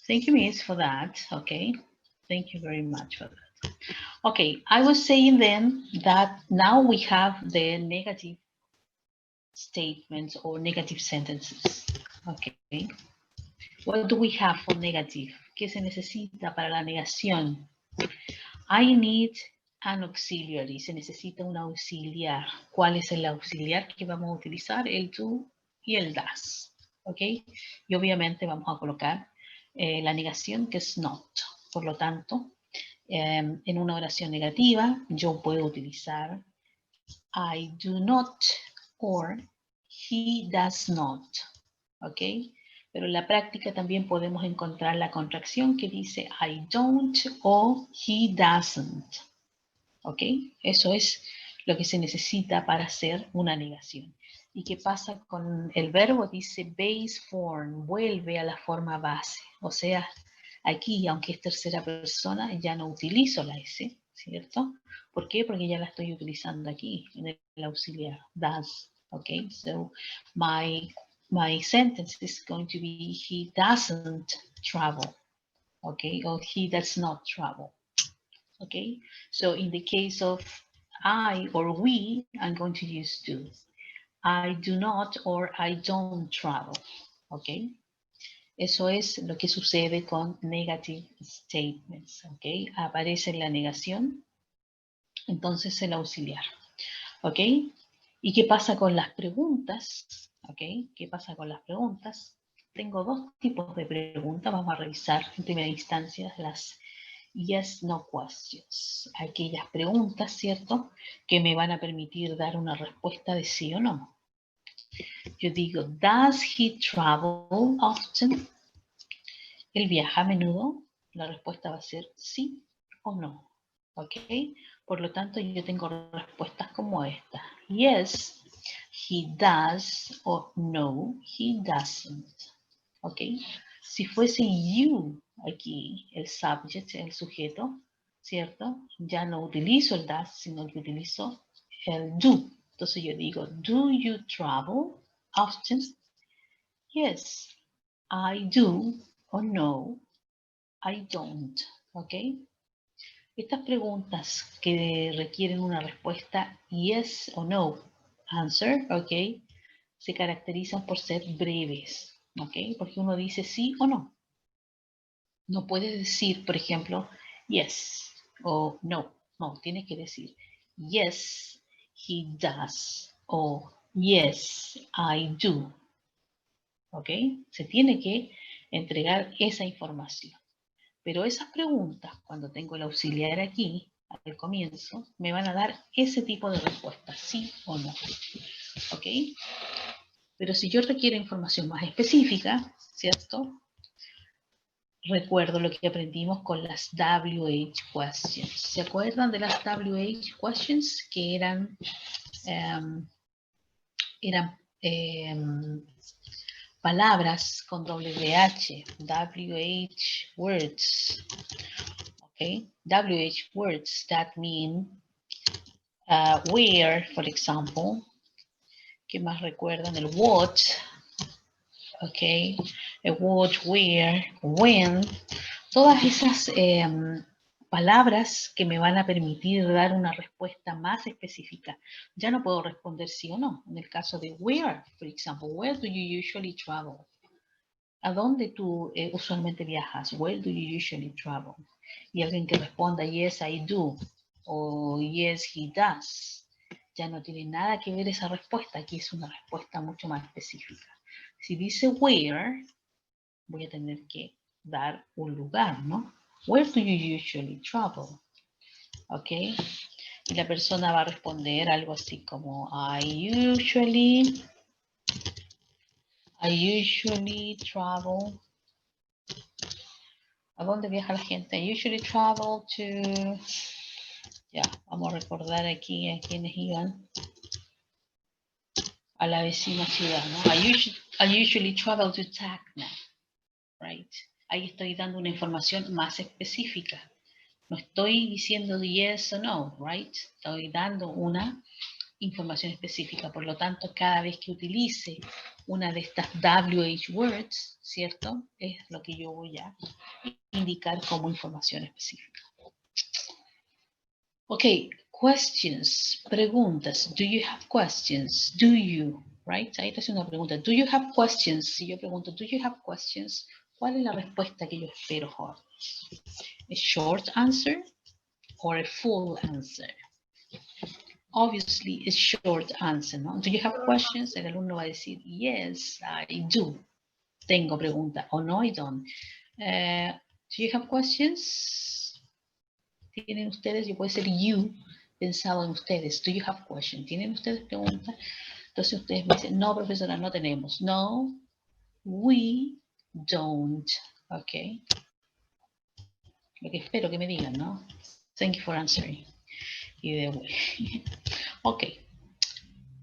Thank you, Miss, for that, okay? Thank you very much for that. Okay, I was saying then that now we have the negative statements or negative sentences. Okay. What do we have for negative? ¿Qué se necesita para la negación? I need an auxiliary. Se necesita un auxiliar. ¿Cuál es el auxiliar que vamos a utilizar? El do y el does. ¿Ok? Y obviamente vamos a colocar la negación que es not. Por lo tanto, en una oración negativa yo puedo utilizar I do not or he does not. ¿Ok? Pero en la práctica también podemos encontrar la contracción que dice I don't o he doesn't. ¿Ok? Eso es lo que se necesita para hacer una negación. ¿Y qué pasa con el verbo? Dice base form, vuelve a la forma base. O sea, aquí, aunque es tercera persona, ya no utilizo la S, ¿cierto? ¿Por qué? Porque ya la estoy utilizando aquí, en el auxiliar, does. ¿Ok? So, my sentence is going to be he doesn't travel. Okay? Or he does not travel. Okay? So in the case of I or we, I'm going to use do. I do not or I don't travel. Okay? Eso es lo que sucede con negative statements. Okay? Aparece la negación Entonces el auxiliar. ¿Ok? ¿Y qué pasa con las preguntas? ¿Ok? ¿Qué pasa con las preguntas? Tengo dos tipos de preguntas. Vamos a revisar en primera instancia las yes, no questions. Aquellas preguntas, ¿cierto? Que me van a permitir dar una respuesta de sí o no. Yo digo, does he travel often? ¿Él viaja a menudo? La respuesta va a ser sí o no. ¿Ok? Por lo tanto, yo tengo respuestas como esta. Yes, he does, o no, he doesn't. ¿Ok? Si fuese you aquí, el subject, el sujeto, ¿cierto? Ya no utilizo el does, sino que utilizo el do. Entonces yo digo, do you travel often? Yes, I do, o no, I don't. ¿Ok? Estas preguntas que requieren una respuesta yes o no, answer, ¿ok? Se caracterizan por ser breves, ¿ok? Porque uno dice sí o no. No puedes decir, por ejemplo, yes o no. No, tienes que decir yes, he does o yes, I do. ¿Ok? Se tiene que entregar esa información. Pero esas preguntas, cuando tengo el auxiliar aquí, al comienzo, me van a dar ese tipo de respuestas, sí o no. ¿Ok? Pero si yo requiero información más específica, ¿cierto? Recuerdo lo que aprendimos con las WH questions. ¿Se acuerdan de las WH questions? Que eran palabras con WH, WH words. Okay, WH words that mean where, for example. ¿Qué más recuerdan? El what, ok, el what, where, when. Todas esas palabras que me van a permitir dar una respuesta más específica. Ya no puedo responder sí o no. En el caso de where, por ejemplo, where do you usually travel? ¿A dónde tú usualmente viajas? Where do you usually travel? Y alguien que responda yes, I do, o yes, he does. Ya no tiene nada que ver esa respuesta. Aquí es una respuesta mucho más específica. Si dice where, voy a tener que dar un lugar, ¿no? Where do you usually travel? ¿Ok? Y la persona va a responder algo así como I usually travel. ¿A dónde viaja la gente? I usually travel to... Ya, vamos a recordar aquí a quienes iban a la vecina ciudad, ¿no? I usually travel to Tacna, right? Ahí estoy dando una información más específica. No estoy diciendo yes o no, right? Estoy dando una información específica. Por lo tanto, cada vez que utilice una de estas WH words, ¿cierto? Es lo que yo voy a indicar como información específica. Ok, questions, preguntas. Do you have questions? Do you, right? Ahí te hace una pregunta. Do you have questions? Si yo pregunto, do you have questions? ¿Cuál es la respuesta que yo espero, Jorge? A short answer or a full answer? Obviously, a short answer, ¿no? Do you have questions? El alumno va a decir, yes, I do. Tengo pregunta. O no, I don't. Do you have questions? ¿Tienen ustedes? Yo puede ser you, pensado en ustedes. Do you have questions? ¿Tienen ustedes preguntas? Entonces ustedes me dicen, no, profesora, no tenemos. No, we don't. Ok. Lo que espero que me digan, ¿no? Thank you for answering. Y de ok.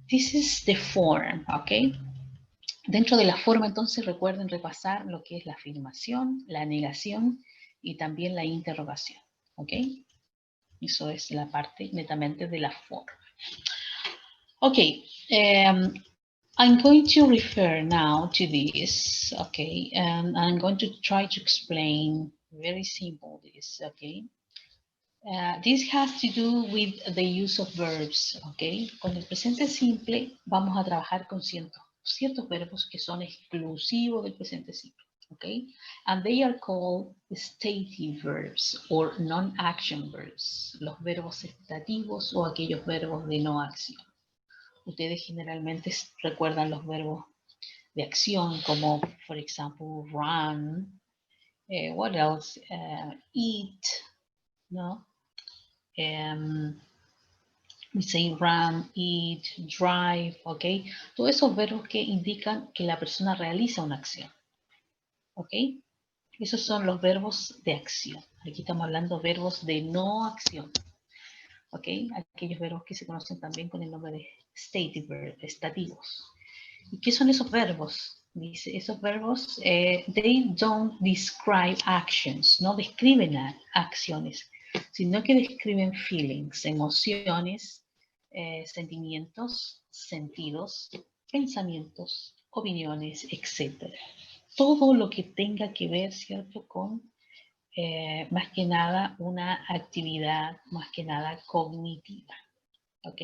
This is the form, ok. Dentro de la forma, entonces, recuerden repasar lo que es la afirmación, la negación y también la interrogación, ok. Eso es la parte netamente de la forma. Okay, I'm going to refer now to this, okay, and I'm going to try to explain very simple this, okay. This has to do with the use of verbs, okay. Con el presente simple vamos a trabajar con ciertos verbos que son exclusivos del presente simple, Okay, and they are called stative verbs or non-action verbs, los verbos estativos o aquellos verbos de no acción. Ustedes generalmente recuerdan los verbos de acción como, for example, run, what else, eat, ¿no? We say run, eat, drive, ¿ok? Todos esos verbos que indican que la persona realiza una acción, ¿ok? Esos son los verbos de acción. Aquí estamos hablando de verbos de no acción, ¿ok? Aquellos verbos que se conocen también con el nombre de stative verbs, estativos. ¿Y qué son esos verbos? Dice, esos verbos, they don't describe actions, no describen acciones, sino que describen feelings, emociones, sentimientos, sentidos, pensamientos, opiniones, etc. Todo lo que tenga que ver, ¿cierto?, con más que nada una actividad, más que nada cognitiva, ¿ok?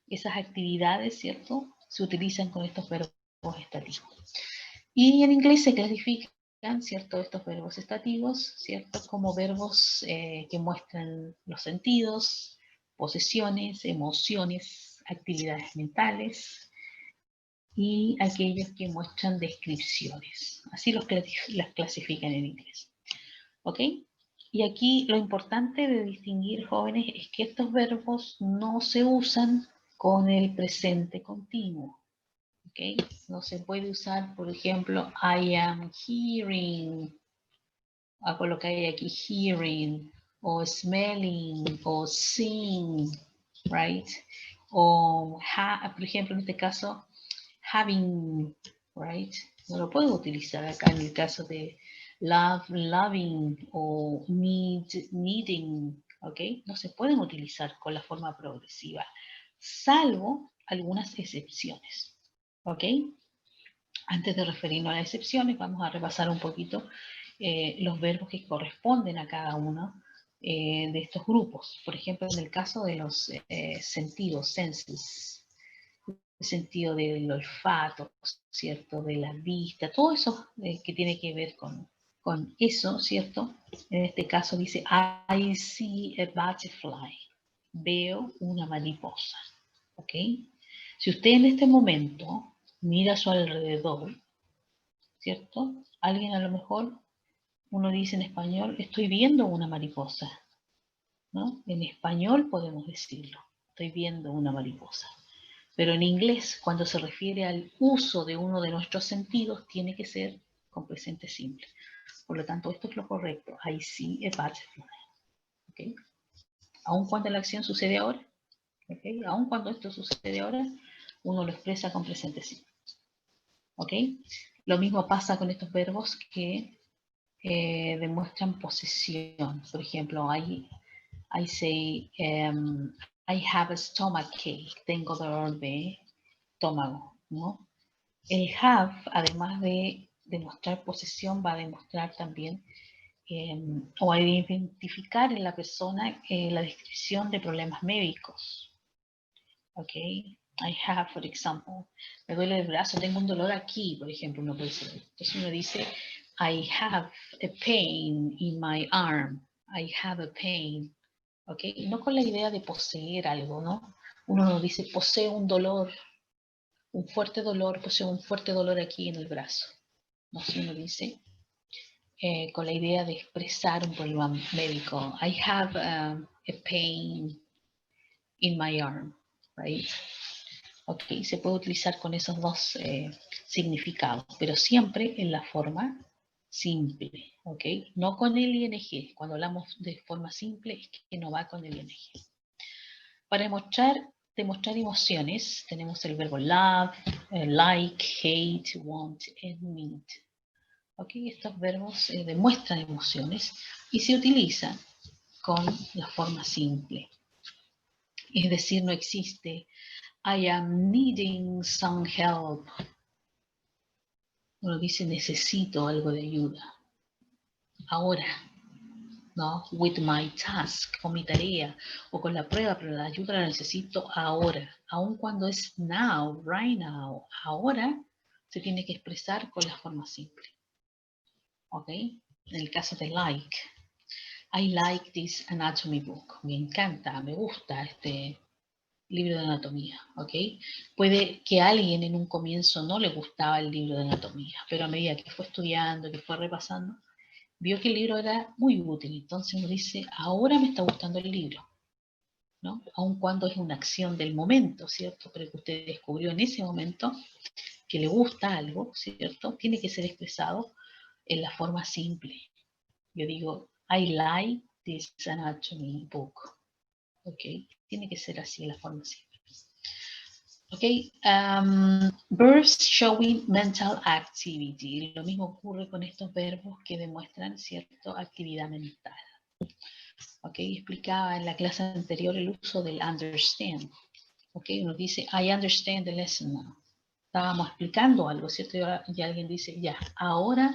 Esas actividades, ¿cierto?, se utilizan con estos verbos estativos. Y en inglés se clasifican, ¿cierto?, estos verbos estativos, ¿cierto?, como verbos que muestran los sentidos, posesiones, emociones, actividades mentales y aquellos que muestran descripciones. Así las clasifican en inglés. ¿Ok? Y aquí lo importante de distinguir, jóvenes, es que estos verbos no se usan con el presente continuo. ¿Ok? No se puede usar, por ejemplo, I am hearing, hago lo que hay aquí, hearing, o smelling, o seeing, right? O, por ejemplo, en este caso, having, right? No lo puedo utilizar acá en el caso de love, loving, o need, needing, ¿ok? No se pueden utilizar con la forma progresiva, salvo algunas excepciones, ¿ok? Antes de referirnos a las excepciones, vamos a repasar un poquito los verbos que corresponden a cada uno de estos grupos. Por ejemplo, en el caso de los sentidos, senses, el sentido del olfato, ¿cierto?, de la vista, todo eso que tiene que ver con eso, ¿cierto? En este caso dice, I see a butterfly, veo una mariposa, ¿ok? Si usted en este momento mira a su alrededor, ¿cierto? Alguien a lo mejor, uno dice en español, estoy viendo una mariposa, ¿no? En español podemos decirlo, estoy viendo una mariposa. Pero en inglés, cuando se refiere al uso de uno de nuestros sentidos, tiene que ser con presente simple. Por lo tanto, esto es lo correcto. I see a butterfly. ¿Okay? Aun cuando la acción sucede ahora, ¿okay? Aun cuando esto sucede ahora, uno lo expresa con presente simple. ¿Ok? Lo mismo pasa con estos verbos que demuestran posesión. Por ejemplo, I say, I have a stomachache. Tengo dolor de estómago, ¿no? El have, además de demostrar posesión, va a demostrar también o a identificar en la persona la descripción de problemas médicos. ¿Ok? I have, for example, me duele el brazo, tengo un dolor aquí, por ejemplo, uno puede decir. Entonces uno dice, I have a pain in my arm. I have a pain. ¿Ok? No con la idea de poseer algo, ¿no? Uno no dice, posee un dolor, un fuerte dolor, poseo un fuerte dolor aquí en el brazo. No sé, uno dice, con la idea de expresar un problema médico. I have a pain in my arm, right? Ok, se puede utilizar con esos dos significados, pero siempre en la forma simple, ok, no con el ing. Cuando hablamos de forma simple es que no va con el ing. Para demostrar emociones tenemos el verbo love, like, hate, want, and need. Ok, estos verbos demuestran emociones y se utilizan con la forma simple. Es decir, no existe I am needing some help. Uno dice necesito algo de ayuda. Ahora, ¿no? With my task, con mi tarea, o con la prueba, pero la ayuda la necesito ahora. Aun cuando es now, right now, ahora, se tiene que expresar con la forma simple. ¿ok? En el caso de like. I like this anatomy book. Me encanta, me gusta este libro de anatomía, ¿ok? Puede que a alguien en un comienzo no le gustaba el libro de anatomía, pero a medida que fue estudiando, que fue repasando, vio que el libro era muy útil. Entonces uno dice, ahora me está gustando el libro, ¿no? Aun cuando es una acción del momento, ¿cierto? Pero que usted descubrió en ese momento que le gusta algo, ¿cierto? Tiene que ser expresado en la forma simple. Yo digo, I like this anatomy book. ¿Ok? Tiene que ser así en la forma simple. ¿Ok? Verbs showing mental activity. Lo mismo ocurre con estos verbos que demuestran cierta actividad mental. ¿Ok? Explicaba en la clase anterior el uso del understand. ¿Ok? Uno dice, I understand the lesson now. Estábamos explicando algo, ¿cierto? Y alguien dice, ya, ahora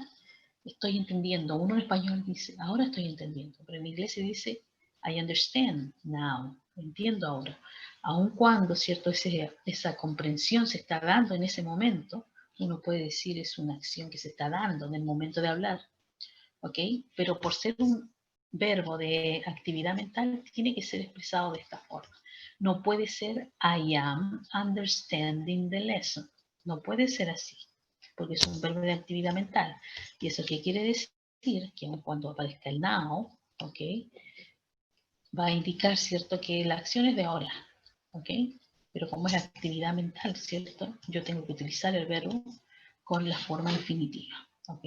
estoy entendiendo. Uno en español dice, ahora estoy entendiendo. Pero en inglés se dice, I understand now. Entiendo ahora. Aun cuando, ¿cierto? Esa comprensión se está dando en ese momento, uno puede decir es una acción que se está dando en el momento de hablar. ¿Ok? Pero por ser un verbo de actividad mental, tiene que ser expresado de esta forma. No puede ser I am understanding the lesson. No puede ser así, porque es un verbo de actividad mental. ¿Y eso qué quiere decir? Que cuando aparezca el now, ¿ok? Va a indicar, ¿cierto? Que la acción es de ahora, ¿ok? Pero como es actividad mental, ¿cierto? Yo tengo que utilizar el verbo con la forma infinitiva, ¿ok?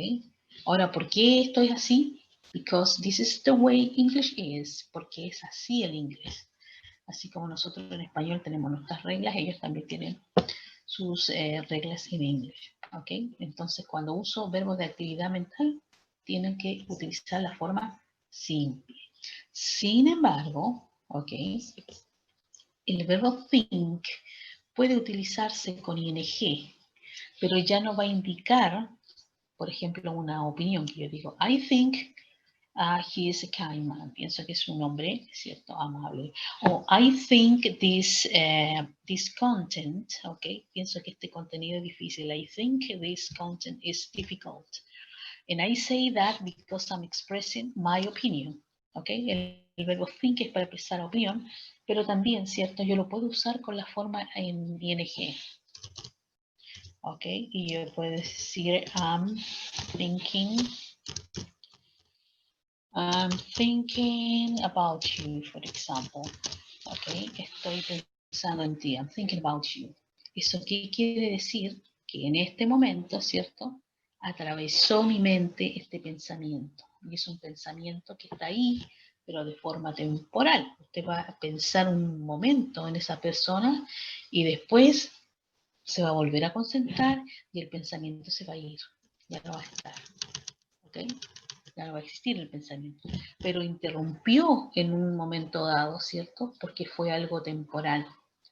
Ahora, ¿por qué esto es así? Because this is the way English is, porque es así el inglés. Así como nosotros en español tenemos nuestras reglas, ellos también tienen sus reglas en inglés, ¿ok? Entonces, cuando uso verbos de actividad mental, tienen que utilizar la forma simple. Sin embargo, ¿ok? El verbo think puede utilizarse con ing, pero ya no va a indicar, por ejemplo, una opinión que yo digo, I think he is a kind man. Pienso que es un hombre, ¿cierto? Amable. O I think this content, ¿ok? Pienso que este contenido es difícil. I think this content is difficult. And I say that because I'm expressing my opinion. ¿Ok? El verbo think es para expresar opinión, pero también, ¿cierto? Yo lo puedo usar con la forma en ing. ¿Ok? Y yo puedo decir I'm thinking about you, for example. ¿Ok? Estoy pensando en ti. I'm thinking about you. ¿Eso qué quiere decir? Que en este momento, ¿cierto? Atravesó mi mente este pensamiento. Y es un pensamiento que está ahí, pero de forma temporal. Usted va a pensar un momento en esa persona y después se va a volver a concentrar y el pensamiento se va a ir. Ya no va a estar. ¿Ok? Ya no va a existir el pensamiento. Pero interrumpió en un momento dado, ¿cierto? Porque fue algo temporal.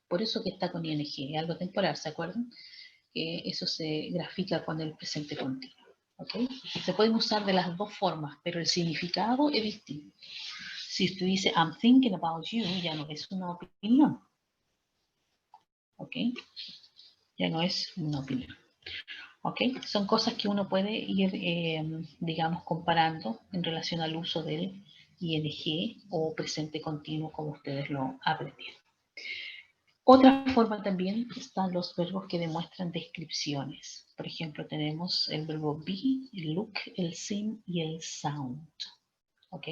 Por eso que está con ing, algo temporal, ¿se acuerdan? Eso se grafica con el presente continuo. ¿Okay? Se pueden usar de las dos formas, pero el significado es distinto. Si usted dice, I'm thinking about you, ya no es una opinión. ¿Ok? Ya no es una opinión. ¿Ok? Son cosas que uno puede ir, digamos, comparando en relación al uso del ing o presente continuo, como ustedes lo aprendieron. Otra forma también están los verbos que demuestran descripciones. Por ejemplo, tenemos el verbo be, el look, el seem y el sound. ¿Ok?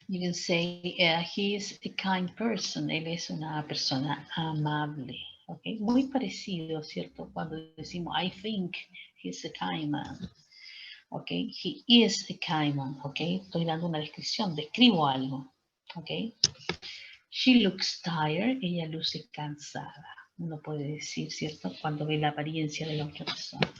You can say, he is a kind person. Él es una persona amable. ¿Ok? Muy parecido, ¿cierto? Cuando decimos, I think he's a kind man. ¿Ok? He is a kind man. ¿Ok? Estoy dando una descripción, describo algo. ¿Ok? She looks tired, ella luce cansada. Uno puede decir, ¿cierto? Cuando ve la apariencia de la otra persona.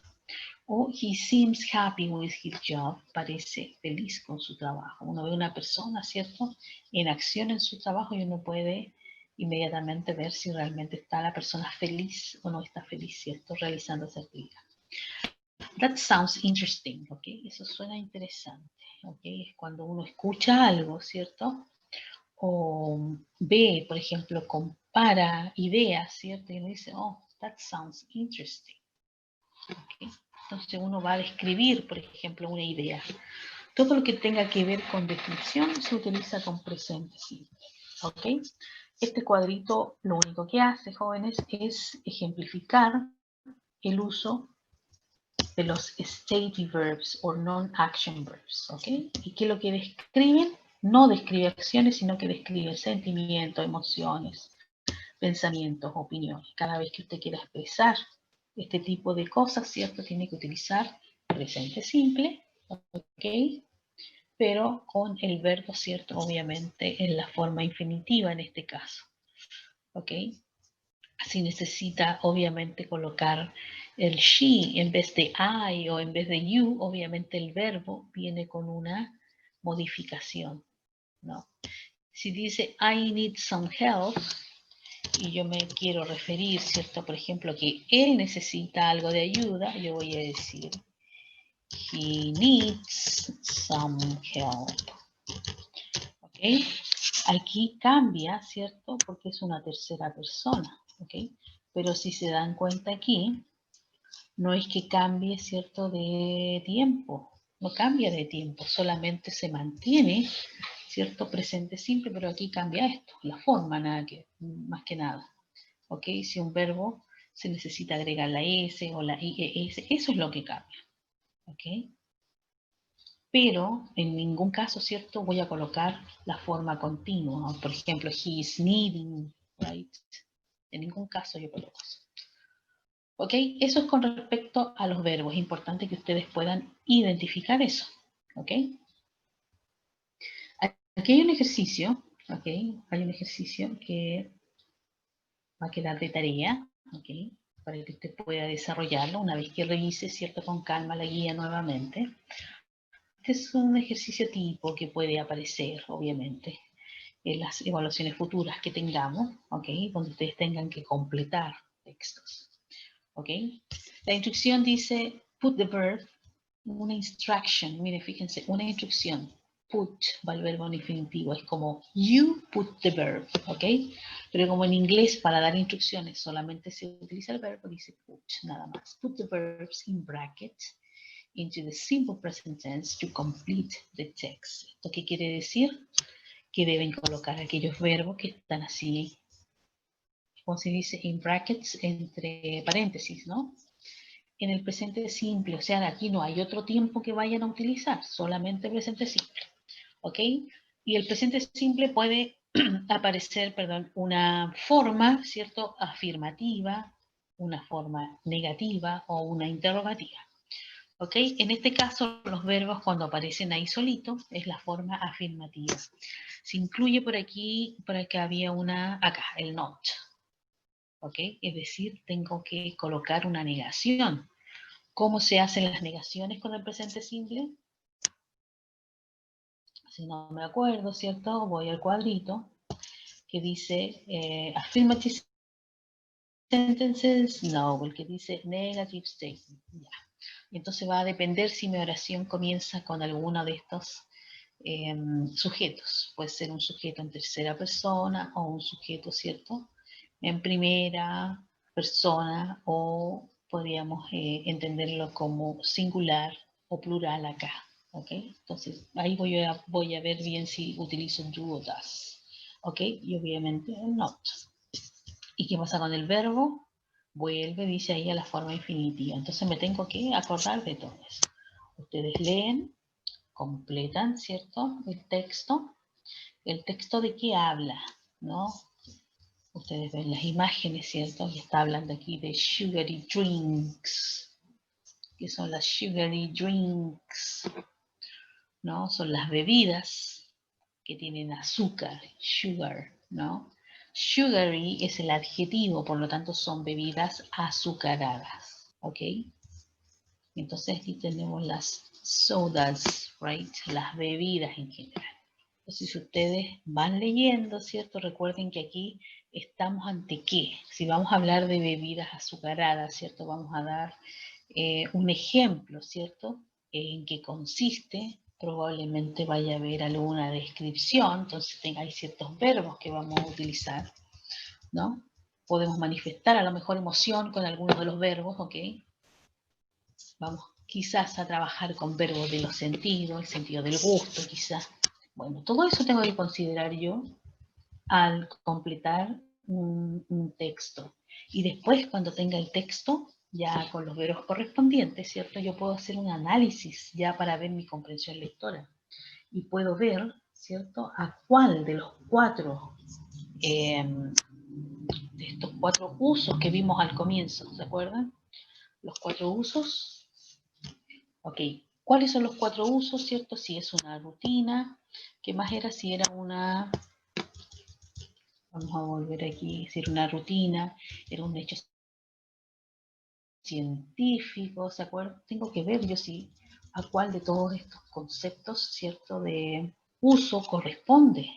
O he seems happy with his job, parece feliz con su trabajo. Uno ve una persona, ¿cierto? En acción en su trabajo y uno puede inmediatamente ver si realmente está la persona feliz o no está feliz, ¿cierto? Realizando esa actividad. That sounds interesting, ¿ok? Eso suena interesante, ¿ok? Es cuando uno escucha algo, ¿cierto? O ve, por ejemplo, compara ideas, ¿cierto? Y uno dice, oh, that sounds interesting. Okay. Entonces uno va a describir, por ejemplo, una idea. Todo lo que tenga que ver con descripción se utiliza con presente simple. ¿Ok? Este cuadrito lo único que hace, jóvenes, es ejemplificar el uso de los stately verbs o non-action verbs. ¿Ok? ¿Y qué es lo que describen? No describe acciones, sino que describe sentimientos, emociones, pensamientos, opiniones. Cada vez que usted quiera expresar este tipo de cosas, ¿cierto? Tiene que utilizar presente simple, ¿ok? Pero con el verbo, ¿cierto? Obviamente en la forma infinitiva en este caso, ¿ok? Así necesita, obviamente, colocar el she en vez de I o en vez de you, obviamente el verbo viene con una modificación, ¿no? Si dice I need some help, y yo me quiero referir, ¿cierto? Por ejemplo, que él necesita algo de ayuda, yo voy a decir, he needs some help. ¿Ok? Aquí cambia, ¿cierto? Porque es una tercera persona, ¿ok? Pero si se dan cuenta aquí, no es que cambie, ¿cierto? De tiempo, no cambia de tiempo, solamente se mantiene, ¿cierto? Presente simple, pero aquí cambia esto, la forma, nada que, más que nada. ¿Ok? Si un verbo se necesita agregar la S o la IES, eso es lo que cambia. ¿Ok? Pero en ningún caso, ¿cierto? Voy a colocar la forma continua. Por ejemplo, he is needing, right? En ningún caso yo coloco eso. ¿Ok? Eso es con respecto a los verbos. Es importante que ustedes puedan identificar eso. ¿Ok? Aquí hay un ejercicio, ¿ok? Hay un ejercicio que va a quedar de tarea, ¿ok? Para que usted pueda desarrollarlo una vez que revise, ¿cierto? Con calma la guía nuevamente. Este es un ejercicio tipo que puede aparecer, obviamente, en las evaluaciones futuras que tengamos, ¿ok? Donde ustedes tengan que completar textos, ¿ok? La instrucción dice, put the verb, una instruction, mire, fíjense, una instrucción. Put va el verbo en infinitivo, es como you put the verb, ¿ok? Pero como en inglés para dar instrucciones solamente se utiliza el verbo, dice put, nada más. Put the verbs in brackets into the simple present tense to complete the text. ¿Esto qué quiere decir? Que deben colocar aquellos verbos que están así, como se dice, in brackets, entre paréntesis, ¿no? En el presente simple, o sea, aquí no hay otro tiempo que vayan a utilizar, solamente presente simple. ¿Ok? Y el presente simple puede aparecer, perdón, una forma, ¿cierto? Afirmativa, una forma negativa o una interrogativa. ¿Ok? En este caso, los verbos cuando aparecen ahí solitos es la forma afirmativa. Se incluye por aquí había una, acá, el not. ¿Ok? Es decir, tengo que colocar una negación. ¿Cómo se hacen las negaciones con el presente simple? Si no me acuerdo, ¿cierto? Voy al cuadrito que dice affirmative sentences, no, el que dice negative statement. Ya. Entonces va a depender si mi oración comienza con alguno de estos sujetos. Puede ser un sujeto en tercera persona o un sujeto, ¿cierto? En primera persona o podríamos entenderlo como singular o plural acá. ¿Ok? Entonces ahí voy a ver bien si utilizo do o does. ¿Ok? Y obviamente not. ¿Y qué pasa con el verbo? Vuelve, dice ahí a la forma infinitiva. Entonces me tengo que acordar de todo eso. Ustedes leen, completan, ¿cierto? El texto. ¿El texto de qué habla? ¿No? Ustedes ven las imágenes, ¿cierto? Y está hablando aquí de sugary drinks. ¿Qué son las sugary drinks? ¿No? Son las bebidas que tienen azúcar, sugar, ¿no? Sugary es el adjetivo, por lo tanto son bebidas azucaradas, ¿ok? Entonces aquí tenemos las sodas, right? Las bebidas en general. Entonces si ustedes van leyendo, ¿cierto? Recuerden que aquí estamos ante qué. Si vamos a hablar de bebidas azucaradas, ¿cierto? Vamos a dar un ejemplo, ¿cierto? En qué consiste. Probablemente vaya a haber alguna descripción, entonces hay ciertos verbos que vamos a utilizar, ¿no? Podemos manifestar a lo mejor emoción con algunos de los verbos, ¿ok? Vamos quizás a trabajar con verbos de los sentidos, el sentido del gusto, quizás. Bueno, todo eso tengo que considerar yo al completar un texto. Y después, cuando tenga el texto, ya con los verbos correspondientes, ¿cierto? Yo puedo hacer un análisis ya para ver mi comprensión lectora. Y puedo ver, ¿cierto? A cuál de los cuatro, de estos cuatro usos que vimos al comienzo, ¿se acuerdan? Los cuatro usos. Ok, ¿cuáles son los cuatro usos, cierto? Si es una rutina, ¿qué más era? Si era una, vamos a volver aquí, si era una rutina, era un hecho científico, ¿se acuerdan? Tengo que ver yo si a cuál de todos estos conceptos, cierto, de uso corresponde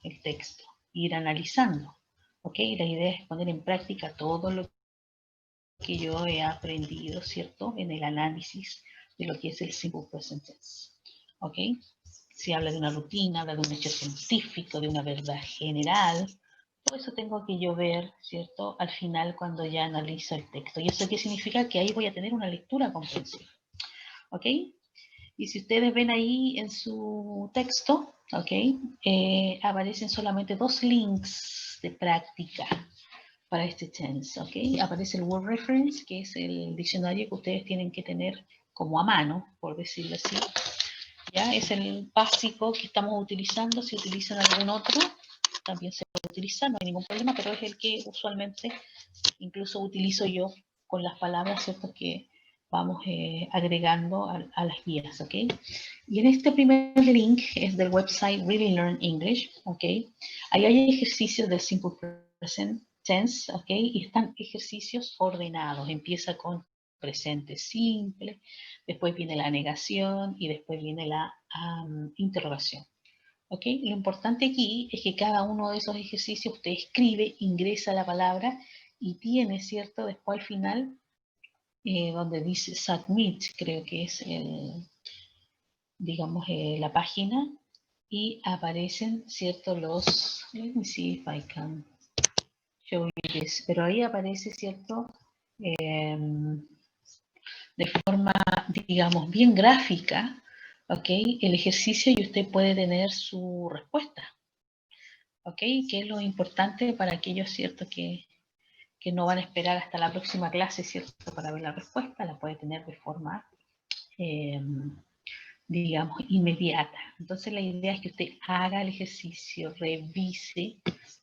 el texto, ir analizando, ¿ok? La idea es poner en práctica todo lo que yo he aprendido, ¿cierto? En el análisis de lo que es el Simple Present Tense, ¿ok? Si habla de una rutina, habla de un hecho científico, de una verdad general, todo eso tengo que yo ver, ¿cierto? Al final cuando ya analizo el texto. ¿Y eso qué significa? Que ahí voy a tener una lectura comprensiva, ¿ok? Y si ustedes ven ahí en su texto, ¿ok? Aparecen solamente dos links de práctica para este tense, ¿ok? Aparece el word reference, que es el diccionario que ustedes tienen que tener como a mano, por decirlo así. ¿Ya? Es el básico que estamos utilizando. Si utilizan algún otro, también se puede utilizar, no hay ningún problema, pero es el que usualmente incluso utilizo yo con las palabras, ¿cierto? Que vamos agregando a las guías, ¿ok? Y en este primer link es del website Really Learn English, ¿ok? Ahí hay ejercicios del Simple Present Tense, ¿ok? Y están ejercicios ordenados. Empieza con presente simple, después viene la negación y después viene la interrogación. ¿Ok? Lo importante aquí es que cada uno de esos ejercicios usted escribe, ingresa la palabra y tiene, ¿cierto? Después al final, donde dice submit, creo que es digamos, la página y aparecen, ¿cierto? Los, let me see if I can show you this, pero ahí aparece, ¿cierto? De forma, digamos, bien gráfica, ¿ok? El ejercicio y usted puede tener su respuesta, ¿ok? Que es lo importante para aquellos, ¿cierto? Que no van a esperar hasta la próxima clase, ¿cierto? Para ver la respuesta, la puede tener de forma, digamos, inmediata. Entonces la idea es que usted haga el ejercicio, revise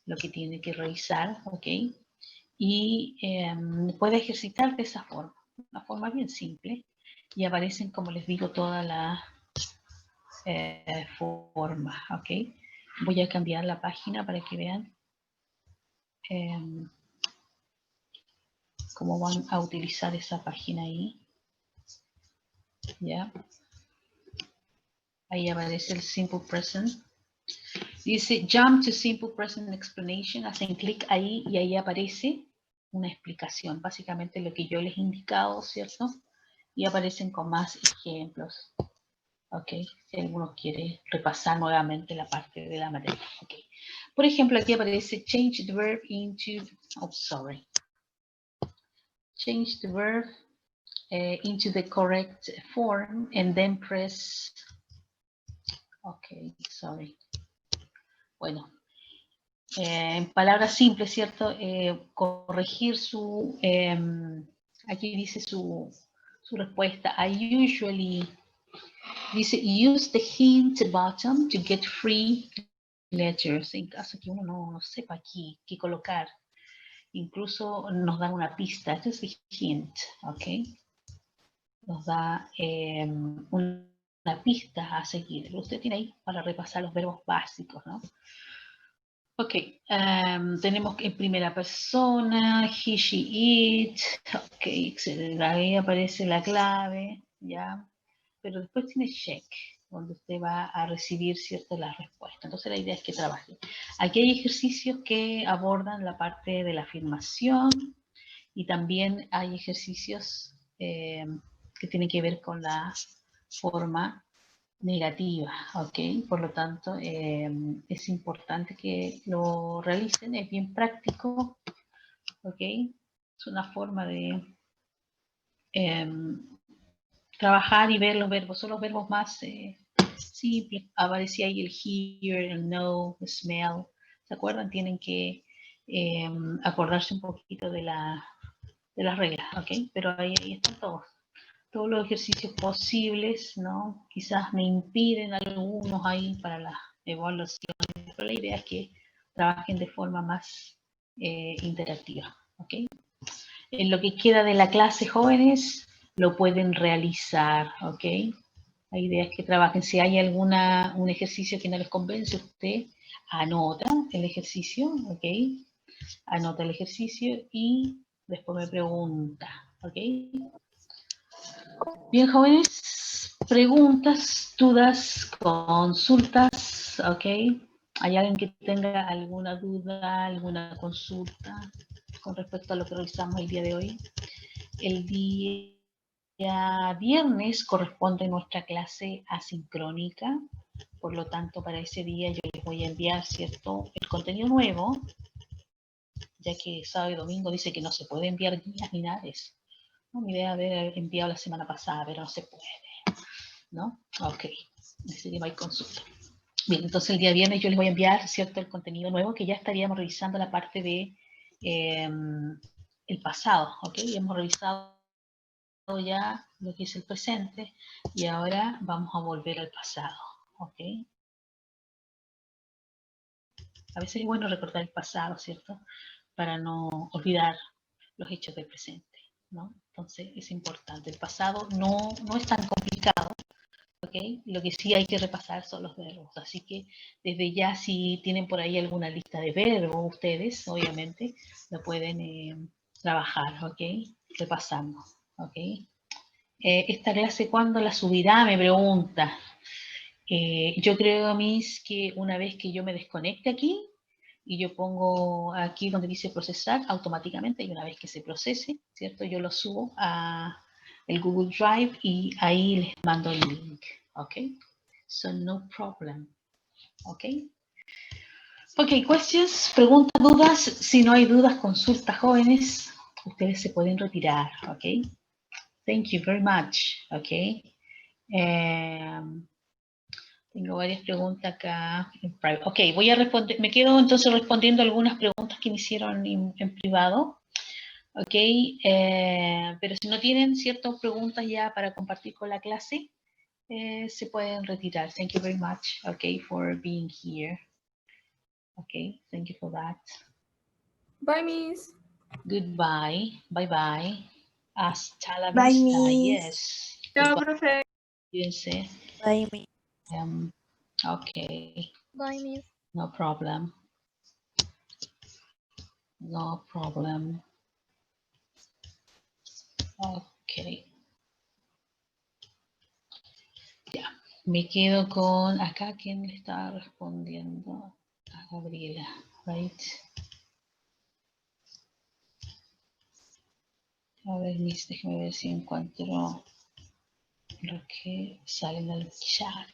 lo que tiene que revisar, ¿ok? Y puede ejercitar de esa forma, una forma bien simple, y aparecen, como les digo, todas las formas, ¿ok? Voy a cambiar la página para que vean cómo van a utilizar esa página ahí. ¿Ya? Ahí aparece el Simple Present. Dice Jump to Simple Present Explanation. Hacen clic ahí y ahí aparece una explicación. Básicamente lo que yo les he indicado, ¿cierto? Y aparecen con más ejemplos. Ok, si alguno quiere repasar nuevamente la parte de la materia. Okay. Por ejemplo, aquí aparece change the verb into, oh, sorry. Change the verb into the correct form and then press, ok, sorry. Bueno, en palabras simples, ¿cierto? Corregir su, aquí dice su respuesta. I usually, dice, use the hint button to get free letters. En caso que uno no sepa aquí qué colocar. Incluso nos da una pista. Esto es hint, ¿ok? Nos da una pista a seguir. Usted tiene ahí para repasar los verbos básicos, ¿no? Ok, tenemos en primera persona, he, she, it, ok, ahí aparece la clave, ¿ya? Pero después tiene check, donde usted va a recibir ciertas las respuestas. Entonces la idea es que trabaje. Aquí hay ejercicios que abordan la parte de la afirmación y también hay ejercicios que tienen que ver con la forma negativa, ¿ok? Por lo tanto, es importante que lo realicen, es bien práctico, ¿ok? Es una forma de trabajar y ver los verbos. Son los verbos más simples. Aparecía ahí el hear, el know, el smell. ¿Se acuerdan? Tienen que acordarse un poquito de las reglas, ¿ok? Pero ahí están todos los ejercicios posibles, ¿no? Quizás me impiden algunos ahí para las evaluaciones, pero la idea es que trabajen de forma más interactiva, ¿ok? En lo que queda de la clase, jóvenes, lo pueden realizar, ¿ok? La idea es que trabajen. Si hay un ejercicio que no les convence, usted anota el ejercicio, ¿ok? Anota el ejercicio y después me pregunta, ¿ok? Bien, jóvenes, preguntas, dudas, consultas, ¿ok? ¿Hay alguien que tenga alguna duda, alguna consulta con respecto a lo que realizamos el día de hoy? El día viernes corresponde nuestra clase asincrónica, por lo tanto, para ese día yo les voy a enviar, ¿cierto?, el contenido nuevo, ya que sábado y domingo dice que no se puede enviar guías ni nada de eso. No, mi idea de haber enviado la semana pasada, pero no se puede, ¿no? Ok, ese día hay consulta. Bien, entonces el día viernes yo les voy a enviar, ¿cierto?, el contenido nuevo, que ya estaríamos revisando la parte de el pasado, ¿ok? Hemos revisado ya lo que es el presente y ahora vamos a volver al pasado, ¿ok? A veces es bueno recordar el pasado, ¿cierto? Para no olvidar los hechos del presente, ¿no? Entonces es importante. El pasado no es tan complicado, ¿ok? Lo que sí hay que repasar son los verbos. Así que desde ya, si tienen por ahí alguna lista de verbos, ustedes, obviamente, lo pueden trabajar, ¿ok? Repasando, ¿ok? Esta clase, ¿cuándo la subirá? Me pregunta. Yo creo, Miss, que una vez que yo me desconecte aquí y yo pongo aquí donde dice procesar automáticamente y una vez que se procese, ¿cierto? Yo lo subo a el Google Drive y ahí les mando el link, ¿ok? So no problem, ¿ok? Ok, questions, preguntas, dudas. Si no hay dudas, consultas, jóvenes, ustedes se pueden retirar, ¿ok? Thank you very much, ¿ok? Tengo varias preguntas acá en privado. Ok, voy a responder, me quedo entonces respondiendo algunas preguntas que me hicieron en privado. Ok, pero si no tienen ciertas preguntas ya para compartir con la clase, se pueden retirar. Thank you very much, okay, for being here. Okay, thank you for that. Bye, Miss. Goodbye, bye-bye. Hasta la Bye, vista, Miss. yes. Chao, Goodbye. profe. Cuídense. Bye, Miss. Okay, Bye, Miss. no problem. No problem. Ok. Ya. Me quedo con acá. ¿Quién le está respondiendo? A Gabriela, right? A ver, Miss, déjeme ver si encuentro lo que sale en el chat.